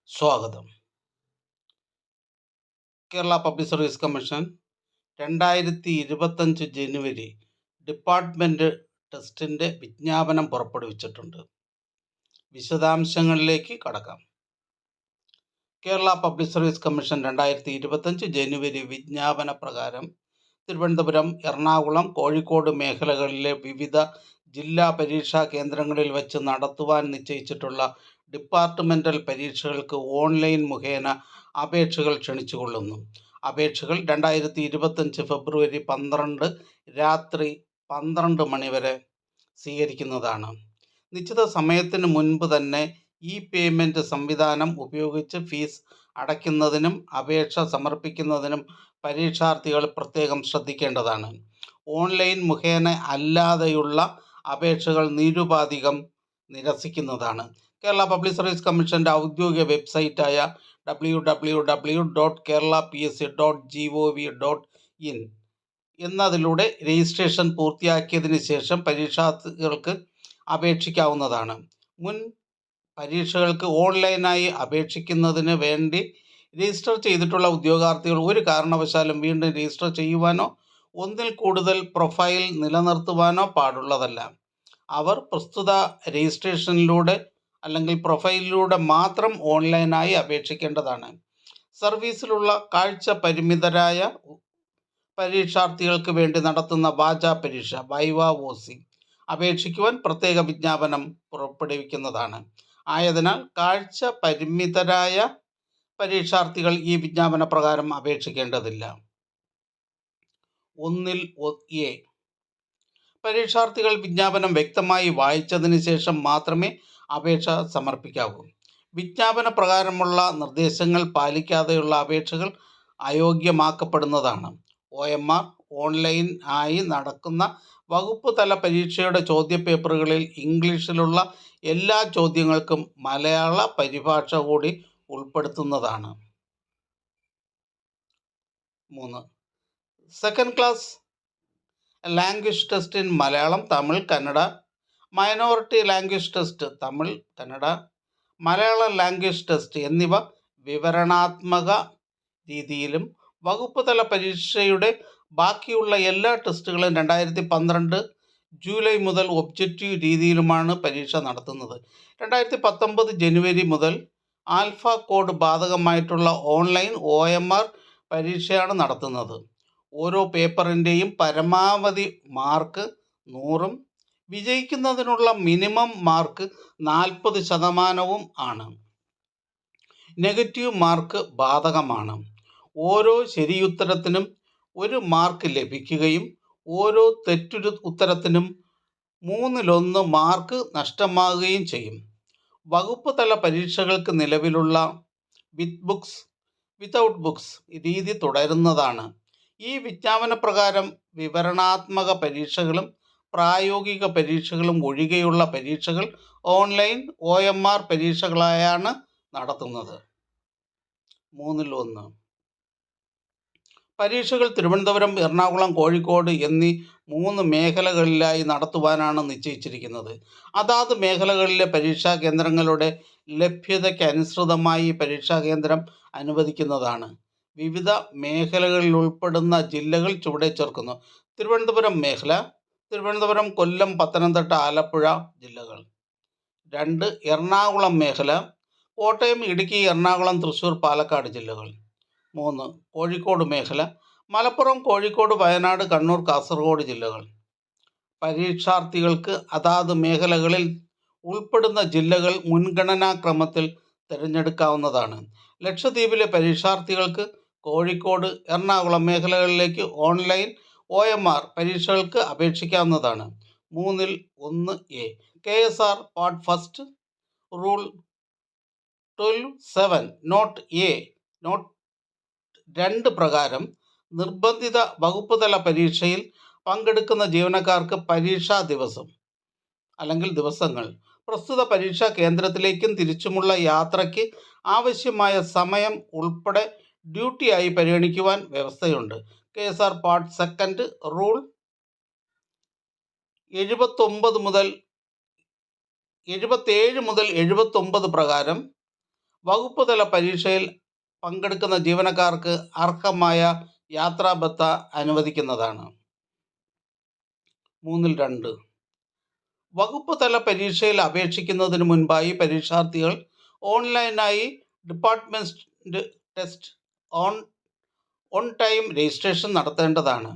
സ്വാഗതം. Kerala public service commission 2025 ജനുവരി department ടെസ്റ്റിൻ്റെ വിജ്ഞാപനം പുറപ്പെടുവിച്ചിട്ടുണ്ട്. വിശദാംശങ്ങളിലേക്ക് കടക്കാം. കേരള പബ്ലിക് സർവീസ് കമ്മീഷൻ 2025 ജനുവരി വിജ്ഞാപന പ്രകാരം തിരുവനന്തപുരം, എറണാകുളം, കോഴിക്കോട് മേഖലകളിലെ വിവിധ ജില്ലാ പരീക്ഷാ കേന്ദ്രങ്ങളിൽ വച്ച് നടത്തുവാൻ നിശ്ചയിച്ചിട്ടുള്ള ഡിപ്പാർട്ട്മെൻ്റൽ പരീക്ഷകൾക്ക് ഓൺലൈൻ മുഖേന അപേക്ഷകൾ ക്ഷണിച്ചുകൊള്ളുന്നു. അപേക്ഷകൾ 2025 ഫെബ്രുവരി 12 രാത്രി 12 മണി വരെ സ്വീകരിക്കുന്നതാണ്. നിശ്ചിത സമയത്തിന് മുൻപ് തന്നെ പേയ്മെൻറ്റ് സംവിധാനം ഉപയോഗിച്ച് ഫീസ് അടയ്ക്കുന്നതിനും അപേക്ഷ സമർപ്പിക്കുന്നതിനും പരീക്ഷാർത്ഥികൾ പ്രത്യേകം ശ്രദ്ധിക്കേണ്ടതാണ്. ഓൺലൈൻ മുഖേന അല്ലാതെയുള്ള അപേക്ഷകൾ നിരുപാധികം നിരസിക്കുന്നതാണ്. കേരള പബ്ലിക് സർവീസ് കമ്മീഷൻ്റെ ഔദ്യോഗിക വെബ്സൈറ്റായ www.keralapsc.gov.in എന്നതിലൂടെ രജിസ്ട്രേഷൻ പൂർത്തിയാക്കിയതിന് ശേഷം പരീക്ഷാർത്ഥികൾക്ക് അപേക്ഷിക്കാവുന്നതാണ്. മുൻ പരീക്ഷകൾക്ക് ഓൺലൈനായി അപേക്ഷിക്കുന്നതിന് വേണ്ടി രജിസ്റ്റർ ചെയ്തിട്ടുള്ള ഉദ്യോഗാർത്ഥികൾ ഒരു കാരണവശാലും വീണ്ടും രജിസ്റ്റർ ചെയ്യുവാനോ ഒന്നിൽ കൂടുതൽ പ്രൊഫൈൽ നിലനിർത്തുവാനോ പാടുള്ളതല്ല. അവർ പ്രസ്തുത രജിസ്ട്രേഷനിലൂടെ അല്ലെങ്കിൽ പ്രൊഫൈലിലൂടെ മാത്രം ഓൺലൈനായി അപേക്ഷിക്കേണ്ടതാണ്. സർവീസിലുള്ള കാഴ്ച പരിമിതരായ പരീക്ഷാർത്ഥികൾക്ക് വേണ്ടി നടത്തുന്ന വാചാ പരീക്ഷ വൈവ OC അപേക്ഷിക്കുവാൻ പ്രത്യേക വിജ്ഞാപനം പുറപ്പെടുവിക്കുന്നതാണ്. ആയതിനാൽ കാഴ്ച പരിമിതരായ പരീക്ഷാർത്ഥികൾ ഈ വിജ്ഞാപന പ്രകാരം അപേക്ഷിക്കേണ്ടതില്ല. 1A പരീക്ഷാർത്ഥികൾ വിജ്ഞാപനം വ്യക്തമായി വായിച്ചതിന് ശേഷം മാത്രമേ അപേക്ഷ സമർപ്പിക്കാവൂ. വിജ്ഞാപന പ്രകാരമുള്ള നിർദ്ദേശങ്ങൾ പാലിക്കാതെയുള്ള അപേക്ഷകൾ അയോഗ്യമാക്കപ്പെടുന്നതാണ്. OMR ഓൺലൈൻ ആയി നടക്കുന്ന വകുപ്പ് തല പരീക്ഷയുടെ ചോദ്യപേപ്പറുകളിൽ ഇംഗ്ലീഷിലുള്ള എല്ലാ ചോദ്യങ്ങൾക്കും മലയാള പരിഭാഷ കൂടി ഉൾപ്പെടുത്തുന്നതാണ്. 3. Second class language test in Malayalam, Tamil, Kannada, minority language test Tamil, Kannada, Malayalam language test എന്നിവ വിവരണാത്മക രീതിയിലും വകുപ്പ് തല പരീക്ഷയുടെ ബാക്കിയുള്ള എല്ലാ ടെസ്റ്റുകളും 2012 ജൂലൈ മുതൽ ഒബ്ജക്റ്റീവ് രീതിയിലുമാണ് പരീക്ഷ നടത്തുന്നത്. 2019 ജനുവരി മുതൽ ആൽഫ കോഡ് ബാധകമായിട്ടുള്ള ഓൺലൈൻ OMR പരീക്ഷയാണ് നടത്തുന്നത്. ഓരോ പേപ്പറിൻ്റെയും പരമാവധി മാർക്ക് 100ഉം വിജയിക്കുന്നതിനുള്ള മിനിമം മാർക്ക് 40% ആണ്. നെഗറ്റീവ് മാർക്ക് ബാധകമാണ്. ഓരോ ശരിയുത്തരത്തിനും 1 മാർക്ക് ലഭിക്കുകയും ഓരോ തെറ്റുത്തരത്തിനും 1/3 മാർക്ക് നഷ്ടമാകുകയും ചെയ്യും. വകുപ്പ് തല പരീക്ഷകൾക്ക് നിലവിലുള്ള വിത്ത് ബുക്സ് വിത്തൗട്ട് ബുക്സ് രീതി തുടരുന്നതാണ്. ഈ വിജ്ഞാപന പ്രകാരം വിവരണാത്മക പരീക്ഷകളും പ്രായോഗിക പരീക്ഷകളും ഒഴികെയുള്ള പരീക്ഷകൾ ഓൺലൈൻ OMR പരീക്ഷകളായാണ് നടത്തുന്നത്. 3-1 പരീക്ഷകൾ തിരുവനന്തപുരം, എറണാകുളം, കോഴിക്കോട് എന്നീ 3 മേഖലകളിലായി നടത്തുവാനാണ് നിശ്ചയിച്ചിരിക്കുന്നത്. അതാത് മേഖലകളിലെ പരീക്ഷാ കേന്ദ്രങ്ങളുടെ ലഭ്യതയ്ക്ക് അനുസൃതമായി പരീക്ഷാ കേന്ദ്രം അനുവദിക്കുന്നതാണ്. വിവിധ മേഖലകളിൽ ഉൾപ്പെടുന്ന ജില്ലകൾ ചുവടെ ചേർക്കുന്നു. തിരുവനന്തപുരം മേഖല: തിരുവനന്തപുരം, കൊല്ലം, പത്തനംതിട്ട, ആലപ്പുഴ ജില്ലകൾ. 2. എറണാകുളം മേഖല: കോട്ടയം, ഇടുക്കി, എറണാകുളം, തൃശ്ശൂർ, പാലക്കാട് ജില്ലകൾ. 3. കോഴിക്കോട് മേഖല: മലപ്പുറം, കോഴിക്കോട്, വയനാട്, കണ്ണൂർ, കാസർഗോഡ് ജില്ലകൾ. പരീക്ഷാർത്ഥികൾക്ക് അതാത് മേഖലകളിൽ ഉൾപ്പെടുന്ന ജില്ലകൾ മുൻഗണനാക്രമത്തിൽ തിരഞ്ഞെടുക്കാവുന്നതാണ്. ലക്ഷദ്വീപിലെ പരീക്ഷാർത്ഥികൾക്ക് കോഴിക്കോട്, എറണാകുളം മേഖലകളിലേക്ക് ഓൺലൈൻ OMR പരീക്ഷകൾക്ക് അപേക്ഷിക്കാവുന്നതാണ്. 3-1A KSR part first rule 12(7) note A note 2 പ്രകാരം നിർബന്ധിത വകുപ്പ് തല പരീക്ഷയിൽ പങ്കെടുക്കുന്ന ജീവനക്കാർക്ക് പരീക്ഷാ ദിവസം അല്ലെങ്കിൽ ദിവസങ്ങൾ പ്രസ്തുത പരീക്ഷാ കേന്ദ്രത്തിലേക്കും തിരിച്ചുമുള്ള യാത്രയ്ക്ക് ആവശ്യമായ സമയം ഉൾപ്പെടെ ഡ്യൂട്ടിയായി പരിഗണിക്കുവാൻ വ്യവസ്ഥയുണ്ട്. KSR പാർട്ട് സെക്കൻഡ് റൂൾ 77 മുതൽ 79 പ്രകാരം വകുപ്പ് തല പരീക്ഷയിൽ പങ്കെടുക്കുന്ന ജീവനക്കാർക്ക് അർഹമായ യാത്രാബത്ത അനുവദിക്കുന്നതാണ്. 3-2 വകുപ്പ് തല പരീക്ഷയിൽ അപേക്ഷിക്കുന്നതിന് മുൻപായി പരീക്ഷാർത്ഥികൾ ഓൺലൈനായി department test on time registration നടത്തേണ്ടതാണ്.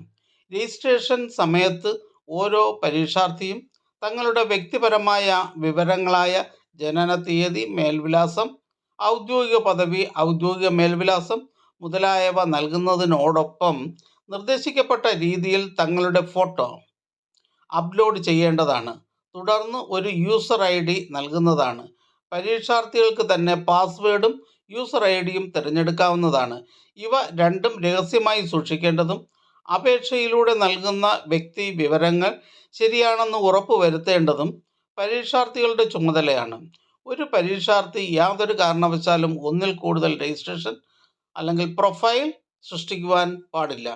രജിസ്ട്രേഷൻ സമയത്ത് ഓരോ പരീക്ഷാർത്ഥിയും തങ്ങളുടെ വ്യക്തിപരമായ വിവരങ്ങളായ ജനന തീയതി, മേൽവിലാസം, ഔദ്യോഗിക പദവി, ഔദ്യോഗിക മേൽവിലാസം മുതലായവ നൽകുന്നതിനോടൊപ്പം നിർദ്ദേശിക്കപ്പെട്ട രീതിയിൽ തങ്ങളുടെ ഫോട്ടോ അപ്ലോഡ് ചെയ്യേണ്ടതാണ്. തുടർന്ന് ഒരു യൂസർ ID നൽകുന്നതാണ്. പരീക്ഷാർത്ഥികൾക്ക് തന്നെ പാസ്വേഡും യൂസർ IDയും തിരഞ്ഞെടുക്കാവുന്നതാണ്. ഇവ രണ്ടും രഹസ്യമായി സൂക്ഷിക്കേണ്ടതും അപേക്ഷയിലൂടെ നൽകുന്ന വ്യക്തി വിവരങ്ങൾ ശരിയാണെന്ന് ഉറപ്പുവരുത്തേണ്ടതും പരീക്ഷാർത്ഥികളുടെ ചുമതലയാണ്. ഒരു പരീക്ഷാർത്ഥി യാതൊരു കാരണവശാലും ഒന്നിൽ കൂടുതൽ രജിസ്ട്രേഷൻ അല്ലെങ്കിൽ പ്രൊഫൈൽ സൃഷ്ടിക്കുവാൻ പാടില്ല.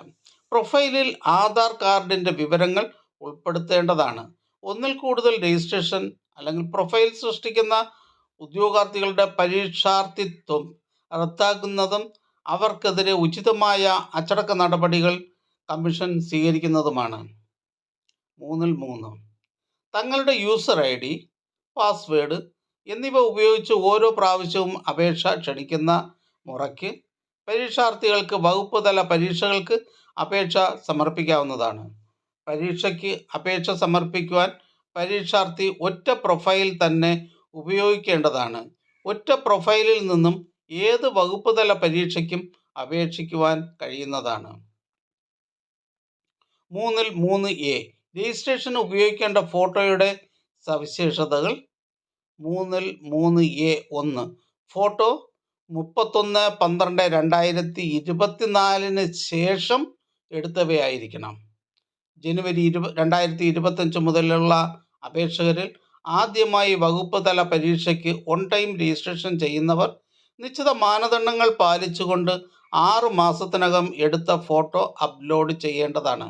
പ്രൊഫൈലിൽ ആധാർ കാർഡിൻ്റെ വിവരങ്ങൾ ഉൾപ്പെടുത്തേണ്ടതാണ്. ഒന്നിൽ കൂടുതൽ രജിസ്ട്രേഷൻ അല്ലെങ്കിൽ പ്രൊഫൈൽ സൃഷ്ടിക്കുന്ന ഉദ്യോഗാർത്ഥികളുടെ പരീക്ഷാർത്ഥിത്വം റദ്ദാക്കുന്നതും അവർക്കെതിരെ ഉചിതമായ അച്ചടക്ക നടപടികൾ കമ്മീഷൻ സ്വീകരിക്കുന്നതുമാണ്. 3-3 തങ്ങളുടെ യൂസർ ID, പാസ്വേഡ് എന്നിവ ഉപയോഗിച്ച് ഓരോ പ്രാവശ്യവും അപേക്ഷ ക്ഷണിക്കുന്ന മുറയ്ക്ക് പരീക്ഷാർത്ഥികൾക്ക് വകുപ്പ് തല പരീക്ഷകൾക്ക് അപേക്ഷ സമർപ്പിക്കാവുന്നതാണ്. പരീക്ഷയ്ക്ക് അപേക്ഷ സമർപ്പിക്കുവാൻ പരീക്ഷാർത്ഥി ഒറ്റ പ്രൊഫൈൽ തന്നെ ഉപയോഗിക്കേണ്ടതാണ്. ഒറ്റ പ്രൊഫൈലിൽ നിന്നും ഏത് വകുപ്പ് തല പരീക്ഷയ്ക്കും അപേക്ഷിക്കുവാൻ കഴിയുന്നതാണ്. 3-3A രജിസ്ട്രേഷന് ഉപയോഗിക്കേണ്ട ഫോട്ടോയുടെ സവിശേഷതകൾ. 3-3A1 ഫോട്ടോ 31/12/2024 ശേഷം എടുത്തവയായിരിക്കണം. ജനുവരി 2025 മുതലുള്ള അപേക്ഷകരിൽ ആദ്യമായി വകുപ്പ് തല പരീക്ഷയ്ക്ക് ഓൺ ടൈം രജിസ്ട്രേഷൻ ചെയ്യുന്നവർ നിശ്ചിത മാനദണ്ഡങ്ങൾ പാലിച്ചുകൊണ്ട് 6 മാസത്തിനകം എടുത്ത ഫോട്ടോ അപ്ലോഡ് ചെയ്യേണ്ടതാണ്.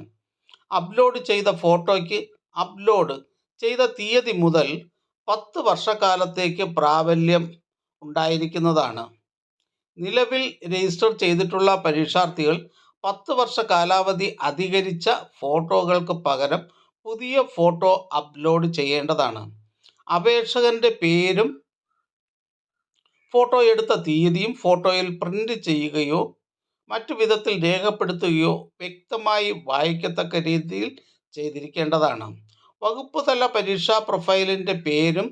അപ്ലോഡ് ചെയ്ത ഫോട്ടോയ്ക്ക് അപ്ലോഡ് ചെയ്ത തീയതി മുതൽ 10 വർഷക്കാലത്തേക്ക് പ്രാബല്യം ഉണ്ടായിരിക്കുന്നതാണ്. നിലവിൽ രജിസ്റ്റർ ചെയ്തിട്ടുള്ള പരീക്ഷാർത്ഥികൾ 10 വർഷ കാലാവധി അധികരിച്ച ഫോട്ടോകൾക്ക് പകരം പുതിയ ഫോട്ടോ അപ്ലോഡ് ചെയ്യേണ്ടതാണ്. അപേക്ഷകന്റെ പേരും ഫോട്ടോ എടുത്ത തീയതിയും ഫോട്ടോയിൽ പ്രിന്റ് ചെയ്യുകയോ മറ്റു വിധത്തിൽ രേഖപ്പെടുത്തുകയോ വ്യക്തമായി വായിക്കത്തക്ക രീതിയിൽ ചെയ്തിരിക്കേണ്ടതാണ്. വകുപ്പ് തല പരീക്ഷാ പ്രൊഫൈലിൻ്റെ പേരും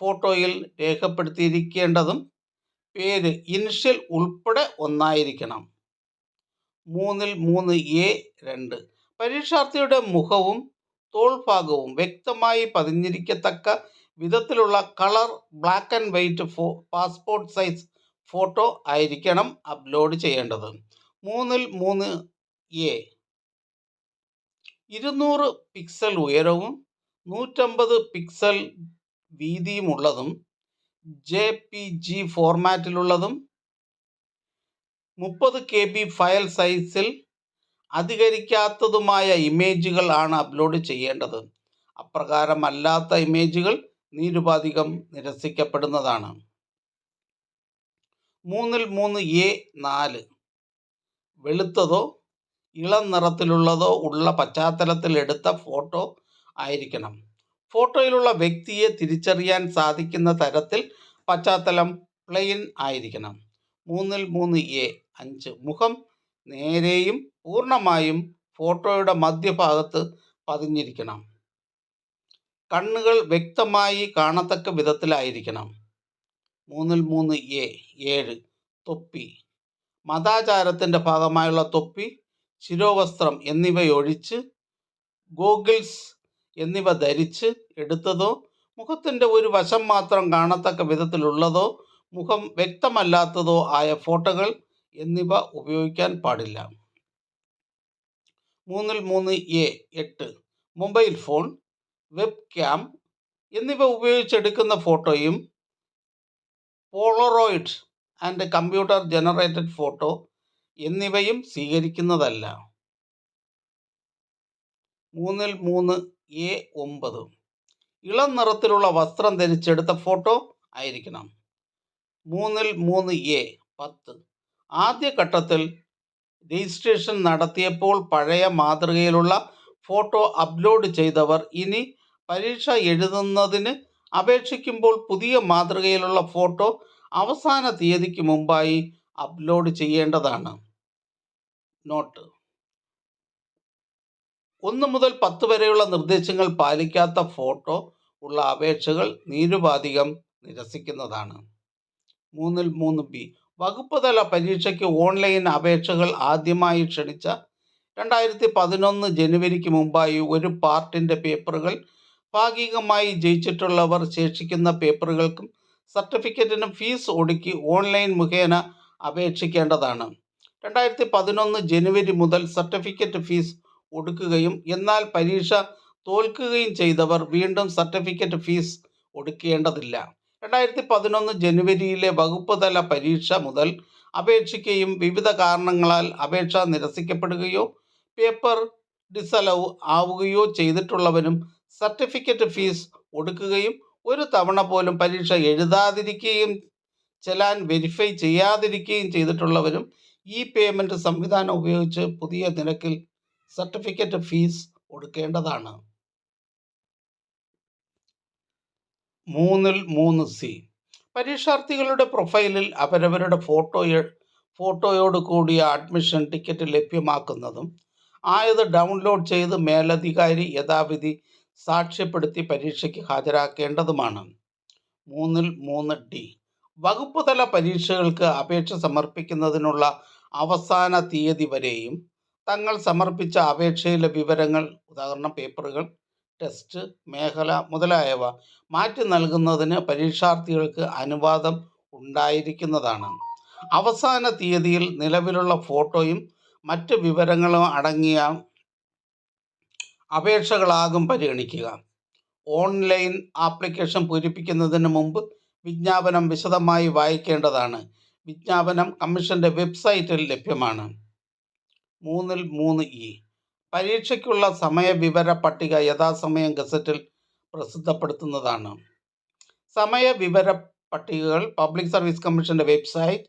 ഫോട്ടോയിൽ രേഖപ്പെടുത്തിയിരിക്കേണ്ടതും പേര് ഇനിഷ്യൽ ഉൾപ്പെടെ ഒന്നായിരിക്കണം. 3-3A2 പരീക്ഷാർത്ഥിയുടെ മുഖവും തോൾഭാഗവും വ്യക്തമായി പതിഞ്ഞിരിക്കത്തക്ക വിധത്തിലുള്ള colour black and white passport size photo ആയിരിക്കണം അപ്ലോഡ് ചെയ്യേണ്ടത്. 3-3A 200 പിക്സൽ ഉയരവും 150 പിക്സൽ വീതിയുമുള്ളതും JPG ഫോർമാറ്റിലുള്ളതും 30 KB ഫയൽ സൈസിൽ അധികരിക്കാത്തതുമായ ഇമേജുകൾ ആണ് അപ്ലോഡ് ചെയ്യേണ്ടത്. അപ്രകാരമല്ലാത്ത ഇമേജുകൾ നിരുപാധികം നിരസിക്കപ്പെടുന്നതാണ്. 3-3A4 വെളുത്തതോ ഇളം നിറത്തിലുള്ളതോ ഉള്ള പശ്ചാത്തലത്തിൽ എടുത്ത ഫോട്ടോ ആയിരിക്കണം. ഫോട്ടോയിലുള്ള വ്യക്തിയെ തിരിച്ചറിയാൻ സാധിക്കുന്ന തരത്തിൽ പശ്ചാത്തലം പ്ലെയിൻ ആയിരിക്കണം. 3-3A5 മുഖം നേരെയും പൂർണ്ണമായും ഫോട്ടോയുടെ മധ്യഭാഗത്ത് പതിഞ്ഞിരിക്കണം. കണ്ണുകൾ വ്യക്തമായി കാണത്തക്ക വിധത്തിലായിരിക്കണം. 3-3A7 തൊപ്പി മതാചാരത്തിൻ്റെ ഭാഗമായുള്ള തൊപ്പി, ശിരോവസ്ത്രം എന്നിവയൊഴിച്ച് ഗോഗിൾസ് എന്നിവ ധരിച്ച് എടുത്തതോ മുഖത്തിൻ്റെ ഒരു വശം മാത്രം കാണത്തക്ക വിധത്തിലുള്ളതോ മുഖം വ്യക്തമല്ലാത്തതോ ആയ ഫോട്ടോകൾ എന്നിവ ഉപയോഗിക്കാൻ പാടില്ല. 3-3A8 mobile phone, web cam എന്നിവ ഉപയോഗിച്ചെടുക്കുന്ന ഫോട്ടോയും Polaroid and computer generated photo എന്നിവയും സ്വീകരിക്കുന്നതല്ല. 3-3A9 ഇളം നിറത്തിലുള്ള വസ്ത്രം ധരിച്ചെടുത്ത ഫോട്ടോ ആയിരിക്കണം. 3(3)(a) 10. ആദ്യഘട്ടത്തിൽ രജിസ്ട്രേഷൻ നടത്തിയപ്പോൾ പഴയ മാതൃകയിലുള്ള ഫോട്ടോ അപ്ലോഡ് ചെയ്തവർ ഇനി പരീക്ഷ എഴുതുന്നതിന് അപേക്ഷിക്കുമ്പോൾ പുതിയ മാതൃകയിലുള്ള ഫോട്ടോ അവസാന തീയതിക്ക് മുമ്പായി അപ്ലോഡ് ചെയ്യേണ്ടതാണ്. നോട്ട്: 1 മുതൽ 10 വരെയുള്ള നിർദ്ദേശങ്ങൾ പാലിക്കാത്ത ഫോട്ടോ ഉള്ള അപേക്ഷകൾ നിരുപാധികം നിരസിക്കുന്നതാണ്. 3(3)(b) വകുപ്പ് തല പരീക്ഷയ്ക്ക് ഓൺലൈൻ അപേക്ഷകൾ ആദ്യമായി ക്ഷണിച്ച 2011 ജനുവരിക്ക് മുമ്പായി ഒരു പാർട്ടിന്റെ പേപ്പറുകൾ ഭാഗികമായി ജയിച്ചിട്ടുള്ളവർ ശേഷിക്കുന്ന പേപ്പറുകൾക്കും സർട്ടിഫിക്കറ്റിനും ഫീസ് ഒടുക്കി ഓൺലൈൻ മുഖേന അപേക്ഷിക്കേണ്ടതാണ്. 2011 ജനുവരി മുതൽ സർട്ടിഫിക്കറ്റ് ഫീസ് ഒടുക്കുകയും എന്നാൽ പരീക്ഷ തോൽക്കുകയും ചെയ്തവർ വീണ്ടും സർട്ടിഫിക്കറ്റ് ഫീസ് ഒടുക്കേണ്ടതില്ല. 2011 ജനുവരിയിലെ വകുപ്പ് തല പരീക്ഷ മുതൽ അപേക്ഷിക്കുകയും വിവിധ കാരണങ്ങളാൽ അപേക്ഷ നിരസിക്കപ്പെടുകയോ പേപ്പർ ഡിസലവ് ആവുകയോ ചെയ്തിട്ടുള്ളവരും സർട്ടിഫിക്കറ്റ് ഫീസ് ഒടുക്കുകയും ഒരു തവണ പോലും പരീക്ഷ എഴുതാതിരിക്കുകയും ചെലാൻ വെരിഫൈ ചെയ്യാതിരിക്കുകയും ചെയ്തിട്ടുള്ളവരും ഈ പേയ്മെൻറ്റ് സംവിധാനം ഉപയോഗിച്ച് പുതിയ നിരക്കിൽ സർട്ടിഫിക്കറ്റ് ഫീസ് ഒടുക്കേണ്ടതാണ്. 3(3)(c) പരീക്ഷാർത്ഥികളുടെ പ്രൊഫൈലിൽ അവരവരുടെ ഫോട്ടോയോട് കൂടിയ അഡ്മിഷൻ ടിക്കറ്റ് ലഭ്യമാക്കുന്നതും ആയത് ഡൗൺലോഡ് ചെയ്ത് മേലധികാരി യഥാവിധി സാക്ഷ്യപ്പെടുത്തി പരീക്ഷയ്ക്ക് ഹാജരാക്കേണ്ടതുമാണ്. 3(3)(d) വകുപ്പ് തല പരീക്ഷകൾക്ക് അപേക്ഷ സമർപ്പിക്കുന്നതിനുള്ള അവസാന തീയതി വരെയും തങ്ങൾ സമർപ്പിച്ച അപേക്ഷയിലെ വിവരങ്ങൾ, ഉദാഹരണം പേപ്പറുകൾ, ടെസ്റ്റ്, മേഖല മുതലായവ മാറ്റി നൽകുന്നതിന് പരീക്ഷാർത്ഥികൾക്ക് അനുവാദം ഉണ്ടായിരിക്കുന്നതാണ്. അവസാന തീയതിയിൽ നിലവിലുള്ള ഫോട്ടോയും മറ്റ് വിവരങ്ങളും അടങ്ങിയ അപേക്ഷകളാകും പരിഗണിക്കുക. ഓൺലൈൻ ആപ്ലിക്കേഷൻ പൂരിപ്പിക്കുന്നതിന് മുമ്പ് വിജ്ഞാപനം വിശദമായി വായിക്കേണ്ടതാണ്. വിജ്ഞാപനം കമ്മീഷന്റെ വെബ്സൈറ്റിൽ ലഭ്യമാണ്. 3(3)(e) പരീക്ഷയ്ക്കുള്ള സമയവിവര പട്ടിക യഥാസമയം ഗസറ്റിൽ പ്രസിദ്ധപ്പെടുത്തുന്നതാണ്. സമയവിവര പട്ടികകൾ പബ്ലിക് സർവീസ് കമ്മീഷന്റെ വെബ്സൈറ്റ്,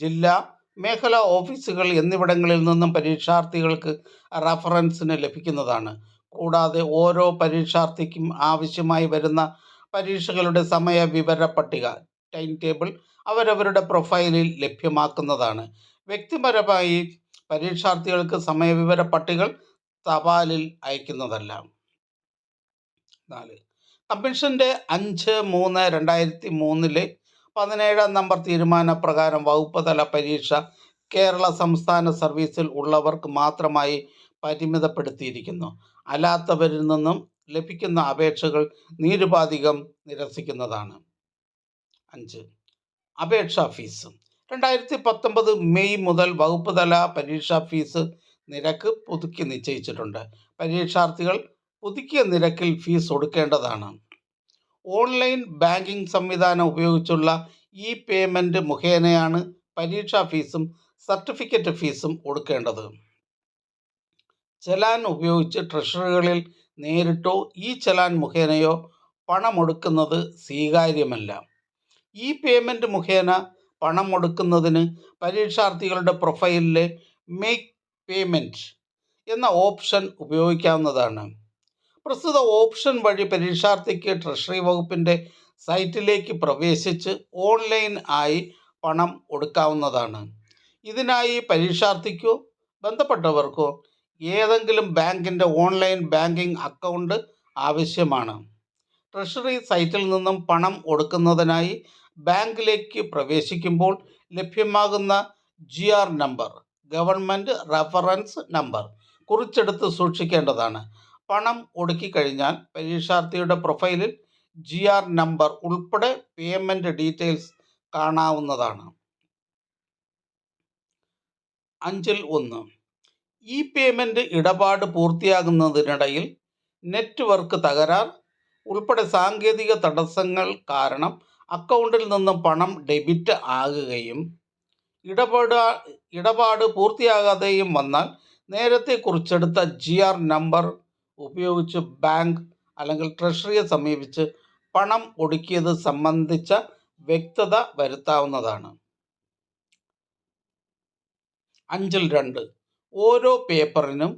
ജില്ലാ, മേഖലാ ഓഫീസുകൾ എന്നിവിടങ്ങളിൽ നിന്നും പരീക്ഷാർത്ഥികൾക്ക് റഫറൻസിന് ലഭിക്കുന്നതാണ്. കൂടാതെ ഓരോ പരീക്ഷാർത്ഥിക്കും ആവശ്യമായി വരുന്ന പരീക്ഷകളുടെ സമയവിവര പട്ടിക ടൈം ടേബിൾ അവരവരുടെ പ്രൊഫൈലിൽ ലഭ്യമാക്കുന്നതാണ്. വ്യക്തിപരമായി പരീക്ഷാർത്ഥികൾക്ക് സമയവിവര പട്ടികകൾ തപാലിൽ അയക്കുന്നതല്ല. 4. കമ്മീഷന്റെ 5/3/2003 17 നമ്പർ തീരുമാനപ്രകാരം വകുപ്പ് തല പരീക്ഷ കേരള സംസ്ഥാന സർവീസിൽ ഉള്ളവർക്ക് മാത്രമായി പരിമിതപ്പെടുത്തിയിരിക്കുന്നു. അല്ലാത്തവരിൽ നിന്നും ലഭിക്കുന്ന അപേക്ഷകൾ നിരുപാധികം നിരസിക്കുന്നതാണ്. 5. അപേക്ഷാ ഫീസ് 2019 മെയ് മുതൽ വകുപ്പ് തല പരീക്ഷാ ഫീസ് നിരക്ക് പുതുക്കി നിശ്ചയിച്ചിട്ടുണ്ട്. പരീക്ഷാർത്ഥികൾ പുതുക്കിയ നിരക്കിൽ ഫീസ് ഒടുക്കേണ്ടതാണ്. ഓൺലൈൻ ബാങ്കിംഗ് സംവിധാനം ഉപയോഗിച്ചുള്ള ഇ പേയ്മെൻറ്റ് മുഖേനയാണ് പരീക്ഷാ ഫീസും സർട്ടിഫിക്കറ്റ് ഫീസും ഒടുക്കേണ്ടത്. ചെലാൻ ഉപയോഗിച്ച് ട്രഷറികളിൽ നേരിട്ടോ ഈ ചെലാൻ മുഖേനയോ പണമൊടുക്കുന്നത് സ്വീകാര്യമല്ല. ഇ പേയ്മെൻറ്റ് മുഖേന പണമൊടുക്കുന്നതിന് പരീക്ഷാർത്ഥികളുടെ പ്രൊഫൈലിലെ മേക്ക് പേയ്മെൻറ്റ് എന്ന ഓപ്ഷൻ ഉപയോഗിക്കാവുന്നതാണ്. പ്രസ്തുത ഓപ്ഷൻ വഴി പരീക്ഷാർത്ഥിക്ക് ട്രഷറി വകുപ്പിൻ്റെ സൈറ്റിലേക്ക് പ്രവേശിച്ച് ഓൺലൈൻ ആയി പണം ഒടുക്കാവുന്നതാണ്. ഇതിനായി പരീക്ഷാർത്ഥിക്കോ ബന്ധപ്പെട്ടവർക്കോ ഏതെങ്കിലും ബാങ്കിൻ്റെ ഓൺലൈൻ ബാങ്കിംഗ് അക്കൗണ്ട് ആവശ്യമാണ്. ട്രഷറി സൈറ്റിൽ നിന്നും പണം ഒടുക്കുന്നതിനായി ബാങ്കിലേക്ക് പ്രവേശിക്കുമ്പോൾ ലഭ്യമാകുന്ന GR number, government reference number കുറിച്ചെടുത്ത് സൂക്ഷിക്കേണ്ടതാണ്. പണം ഒടുക്കിക്കഴിഞ്ഞാൽ പരീക്ഷാർത്ഥിയുടെ പ്രൊഫൈലിൽ GR നമ്പർ ഉൾപ്പെടെ പേയ്മെൻറ്റ് ഡീറ്റെയിൽസ് കാണാവുന്നതാണ്. 5(1) ഇ പേയ്മെൻറ്റ് ഇടപാട് പൂർത്തിയാകുന്നതിനിടയിൽ നെറ്റ്വർക്ക് തകരാർ ഉൾപ്പെടെ സാങ്കേതിക തടസ്സങ്ങൾ കാരണം അക്കൗണ്ടിൽ നിന്നും പണം ഡെബിറ്റ് ആകുകയും ഇടപാട് പൂർത്തിയാകാതെയും വന്നാൽ നേരത്തെ കുറിച്ചെടുത്ത GR നമ്പർ ഉപയോഗിച്ച് ബാങ്ക് അല്ലെങ്കിൽ ട്രഷറിയെ സമീപിച്ച് പണം ഒടുക്കിയത് സംബന്ധിച്ച വ്യക്തത വരുത്താവുന്നതാണ്. 5-2 ഓരോ പേപ്പറിനും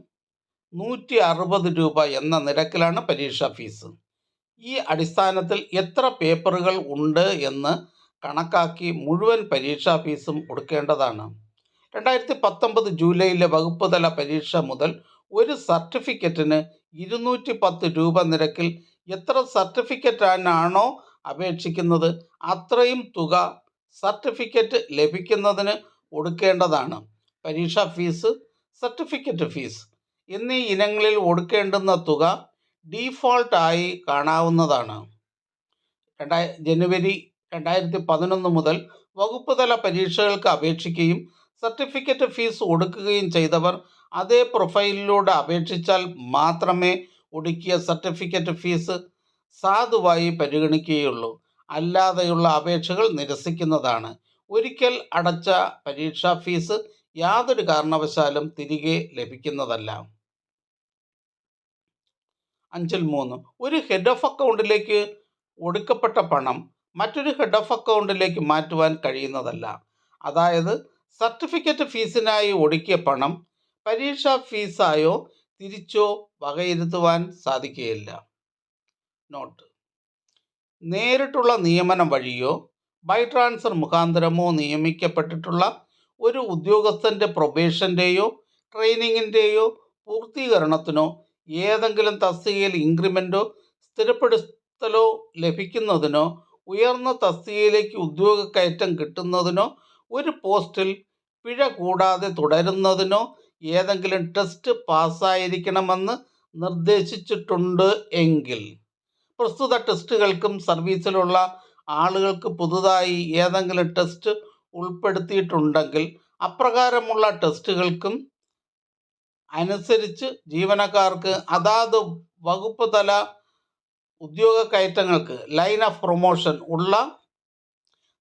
160 രൂപ എന്ന നിരക്കിലാണ് പരീക്ഷാ ഫീസ്. ഈ അടിസ്ഥാനത്തിൽ എത്ര പേപ്പറുകൾ ഉണ്ട് എന്ന് കണക്കാക്കി മുഴുവൻ പരീക്ഷാ ഫീസും കൊടുക്കേണ്ടതാണ്. 2019 ജൂലൈയിലെ വകുപ്പ് തല പരീക്ഷ മുതൽ ഒരു സർട്ടിഫിക്കറ്റിന് 210 രൂപ നിരക്കിൽ എത്ര സർട്ടിഫിക്കറ്റാണോ അപേക്ഷിക്കുന്നത് അത്രയും തുക സർട്ടിഫിക്കറ്റ് ലഭിക്കുന്നതിന് കൊടുക്കേണ്ടതാണ്. പരീക്ഷാ ഫീസ്, സർട്ടിഫിക്കറ്റ് ഫീസ് എന്നീ ഇനങ്ങളിൽ കൊടുക്കേണ്ടുന്ന തുക ഡീഫോൾട്ട് ആയി കാണാവുന്നതാണ്. ജനുവരി 2011 മുതൽ വകുപ്പ് തല പരീക്ഷകൾക്ക് അപേക്ഷിക്കുകയും സർട്ടിഫിക്കറ്റ് ഫീസ് കൊടുക്കുകയും ചെയ്തവർ അതേ പ്രൊഫൈലിലൂടെ അപേക്ഷിച്ചാൽ മാത്രമേ ഒടുക്കിയ സർട്ടിഫിക്കറ്റ് ഫീസ് സാധുവായി പരിഗണിക്കുകയുള്ളൂ. അല്ലാതെയുള്ള അപേക്ഷകൾ നിരസിക്കുന്നതാണ്. ഒരിക്കൽ അടച്ച പരീക്ഷാ ഫീസ് യാതൊരു കാരണവശാലും തിരികെ ലഭിക്കുന്നതല്ല. 5-3 ഒരു ഹെഡ് ഓഫ് അക്കൗണ്ടിലേക്ക് ഒടുക്കപ്പെട്ട പണം മറ്റൊരു ഹെഡ് ഓഫ് അക്കൗണ്ടിലേക്ക് മാറ്റുവാൻ കഴിയുന്നതല്ല. അതായത് സർട്ടിഫിക്കറ്റ് ഫീസിനായി ഒടുക്കിയ പണം പരീക്ഷാ ഫീസായോ തിരിച്ചോ വകയിരുത്തുവാൻ സാധിക്കുകയില്ല. നോട്ട്: നേരിട്ടുള്ള നിയമനം വഴിയോ ബൈ ട്രാൻസ്ഫർ മുഖാന്തരമോ നിയമിക്കപ്പെട്ടിട്ടുള്ള ഒരു ഉദ്യോഗസ്ഥൻ്റെ പ്രൊബേഷൻ്റെയോ ട്രെയിനിങ്ങിൻ്റെയോ പൂർത്തീകരണത്തിനോ ഏതെങ്കിലും തസ്തികയിൽ ഇൻക്രിമെൻറ്റോ സ്ഥിരപ്പെടുത്തലോ ലഭിക്കുന്നതിനോ ഉയർന്ന തസ്തികയിലേക്ക് ഉദ്യോഗക്കയറ്റം കിട്ടുന്നതിനോ ഒരു പോസ്റ്റിൽ പിഴ കൂടാതെ തുടരുന്നതിനോ ഏതെങ്കിലും ടെസ്റ്റ് പാസ്സായിരിക്കണമെന്ന് നിർദ്ദേശിച്ചിട്ടുണ്ട് എങ്കിൽ പ്രസ്തുത ടെസ്റ്റുകൾക്കും സർവീസിലുള്ള ആളുകൾക്ക് പുതുതായി ഏതെങ്കിലും ടെസ്റ്റ് ഉൾപ്പെടുത്തിയിട്ടുണ്ടെങ്കിൽ അപ്രകാരമുള്ള ടെസ്റ്റുകൾക്കും അനുസരിച്ച് ജീവനക്കാർക്ക് അതാത് വകുപ്പ് തല ഉദ്യോഗ കയറ്റങ്ങൾക്ക് ലൈൻ ഓഫ് പ്രൊമോഷൻ ഉള്ള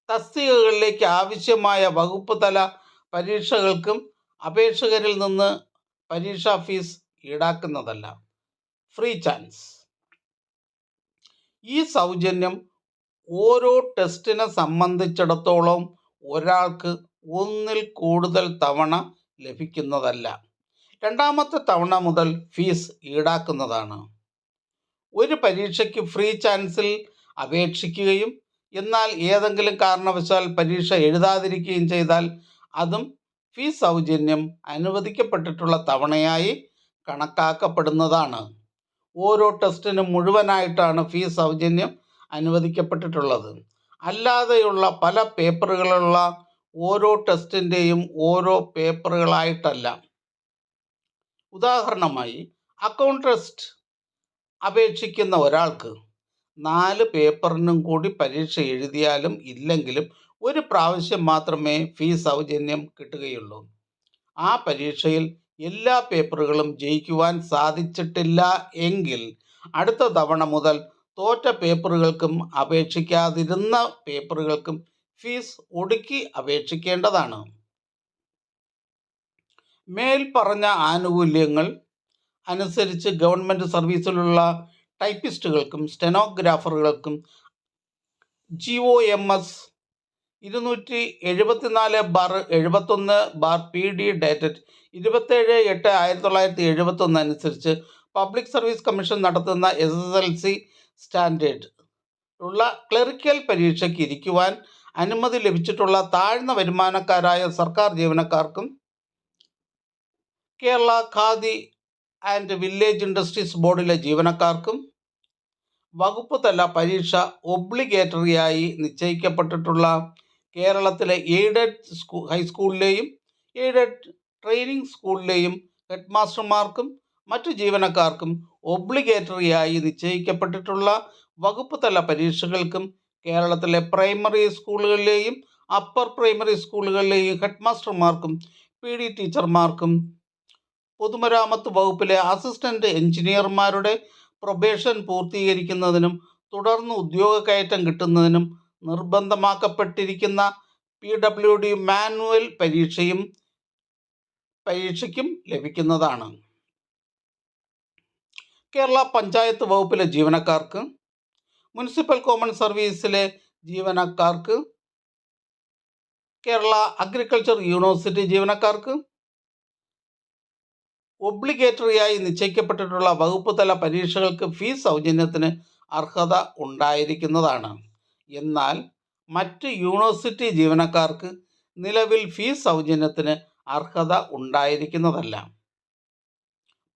തസ്തികകളിലേക്ക് ആവശ്യമായ വകുപ്പ് തല പരീക്ഷകൾക്കും അപേക്ഷകരിൽ നിന്ന് പരീക്ഷാ ഫീസ് ഈടാക്കുന്നതല്ല. ഫ്രീ ചാൻസ്: ഈ സൗജന്യം ഓരോ ടെസ്റ്റിനെ സംബന്ധിച്ചിടത്തോളം ഒരാൾക്ക് ഒന്നിൽ കൂടുതൽ തവണ ലഭിക്കുന്നതല്ല. രണ്ടാമത്തെ തവണ മുതൽ ഫീസ് ഈടാക്കുന്നതാണ്. ഒരു പരീക്ഷയ്ക്ക് ഫ്രീ ചാൻസിൽ അപേക്ഷിക്കുകയും എന്നാൽ ഏതെങ്കിലും കാരണവശാൽ പരീക്ഷ എഴുതാതിരിക്കുകയും ചെയ്താൽ അതും ഫീസ് സൗജന്യം അനുവദിക്കപ്പെട്ടിട്ടുള്ള തവണയായി കണക്കാക്കപ്പെടുന്നതാണ്. ഓരോ ടെസ്റ്റിനും മുഴുവനായിട്ടാണ് ഫീസ് സൗജന്യം അനുവദിക്കപ്പെട്ടിട്ടുള്ളത്. അല്ലാതെയുള്ള പല പേപ്പറുകളുള്ള ഓരോ ടെസ്റ്റിൻ്റെയും ഓരോ പേപ്പറുകളായിട്ടല്ല. ഉദാഹരണമായി അക്കൗണ്ട് ടെസ്റ്റ് അപേക്ഷിക്കുന്ന ഒരാൾക്ക് 4 പേപ്പറിനും കൂടി പരീക്ഷ എഴുതിയാലും ഇല്ലെങ്കിലും ഒരു പ്രാവശ്യം മാത്രമേ ഫീസ് സൗജന്യം കിട്ടുകയുള്ളൂ. ആ പരീക്ഷയിൽ എല്ലാ പേപ്പറുകളും ജയിക്കുവാൻ സാധിച്ചിട്ടില്ല എങ്കിൽ അടുത്ത തവണ മുതൽ തോറ്റ പേപ്പറുകൾക്കും അപേക്ഷിക്കാതിരുന്ന പേപ്പറുകൾക്കും ഫീസ് ഒടുക്കി അപേക്ഷിക്കേണ്ടതാണ്. മേൽപ്പറഞ്ഞ ആനുകൂല്യങ്ങൾ അനുസരിച്ച് ഗവൺമെൻറ് സർവീസിലുള്ള ടൈപ്പിസ്റ്റുകൾക്കും സ്റ്റെനോഗ്രാഫറുകൾക്കും GOMS 274/71/PD ഡേറ്റഡ് 27/8/1971 അനുസരിച്ച് പബ്ലിക് സർവീസ് കമ്മീഷൻ നടത്തുന്ന SSLC സ്റ്റാൻഡേർഡ് ഉള്ള ക്ലറിക്കൽ പരീക്ഷയ്ക്ക് ഇരിക്കുവാൻ അനുമതി ലഭിച്ചിട്ടുള്ള താഴ്ന്ന വരുമാനക്കാരായ സർക്കാർ ജീവനക്കാർക്കും Kerala Khadi and village industries ബോർഡിലെ ജീവനക്കാർക്കും വകുപ്പ് തല പരീക്ഷ ഒബ്ലിഗേറ്ററിയായി നിശ്ചയിക്കപ്പെട്ടിട്ടുള്ള കേരളത്തിലെ എയ്ഡഡ് ഹൈസ്കൂളിലെയും എയ്ഡഡ് ട്രെയിനിങ് സ്കൂളിലെയും ഹെഡ് മാസ്റ്റർമാർക്കും മറ്റു ജീവനക്കാർക്കും ഒബ്ലിഗേറ്ററിയായി നിശ്ചയിക്കപ്പെട്ടിട്ടുള്ള വകുപ്പ് തല പരീക്ഷകൾക്കും കേരളത്തിലെ പ്രൈമറി സ്കൂളുകളിലെയും അപ്പർ പ്രൈമറി സ്കൂളുകളിലെയും ഹെഡ് മാസ്റ്റർമാർക്കും PD ടീച്ചർമാർക്കും പൊതുമരാമത്ത് വകുപ്പിലെ അസിസ്റ്റന്റ് എഞ്ചിനീയർമാരുടെ പ്രൊബേഷൻ പൂർത്തീകരിക്കുന്നതിനും തുടർന്ന് ഉദ്യോഗക്കയറ്റം കിട്ടുന്നതിനും നിർബന്ധമാക്കപ്പെട്ടിരിക്കുന്ന PWD മാനുവൽ പരീക്ഷയ്ക്കും ലഭിക്കുന്നതാണ്. കേരള പഞ്ചായത്ത് വകുപ്പിലെ ജീവനക്കാർക്ക്, മുനിസിപ്പൽ കോമൺ സർവീസിലെ ജീവനക്കാർക്ക്, കേരള അഗ്രികൾച്ചർ യൂണിവേഴ്സിറ്റി ജീവനക്കാർക്ക്, ഒബ്ലിഗേറ്ററിയായി നിശ്ചയിക്കപ്പെട്ടിട്ടുള്ള വകുപ്പ് തല പരീക്ഷകൾക്ക് ഫീസ് സൗജന്യത്തിന് അർഹത ഉണ്ടായിരിക്കുന്നതാണ്. എന്നാൽ മറ്റ് യൂണിവേഴ്സിറ്റി ജീവനക്കാർക്ക് നിലവിൽ ഫീസ് സൗജന്യത്തിന് അർഹത ഉണ്ടായിരിക്കുന്നതല്ല.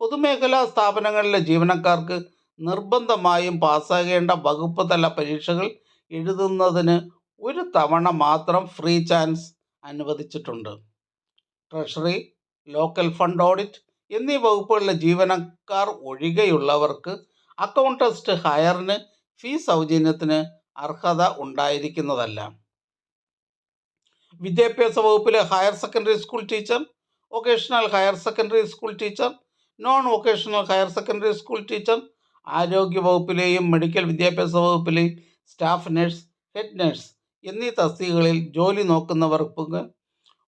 പൊതുമേഖലാ സ്ഥാപനങ്ങളിലെ ജീവനക്കാർക്ക് നിർബന്ധമായും പാസ്സാകേണ്ട വകുപ്പ് തല പരീക്ഷകൾ എഴുതുന്നതിന് ഒരു തവണ മാത്രം ഫ്രീ ചാൻസ് അനുവദിച്ചിട്ടുണ്ട്. ട്രഷറി, ലോക്കൽ ഫണ്ട് ഓഡിറ്റ് എന്നീ വകുപ്പുകളിലെ ജീവനക്കാർ ഒഴികെയുള്ളവർക്ക് അക്കൗണ്ട് ടെസ്റ്റ് ഹയറിന് ഫീസ് സൗജന്യത്തിന് അർഹത ഉണ്ടായിരിക്കുന്നതല്ല. വിദ്യാഭ്യാസ വകുപ്പിലെ higher secondary school teacher, vocational higher secondary school teacher, non vocational higher secondary school teacher, ആരോഗ്യ വകുപ്പിലെയും മെഡിക്കൽ വിദ്യാഭ്യാസ വകുപ്പിലെയും സ്റ്റാഫ് നഴ്സ്, ഹെഡ് നഴ്സ് എന്നീ തസ്തികകളിൽ ജോലി നോക്കുന്നവർക്ക്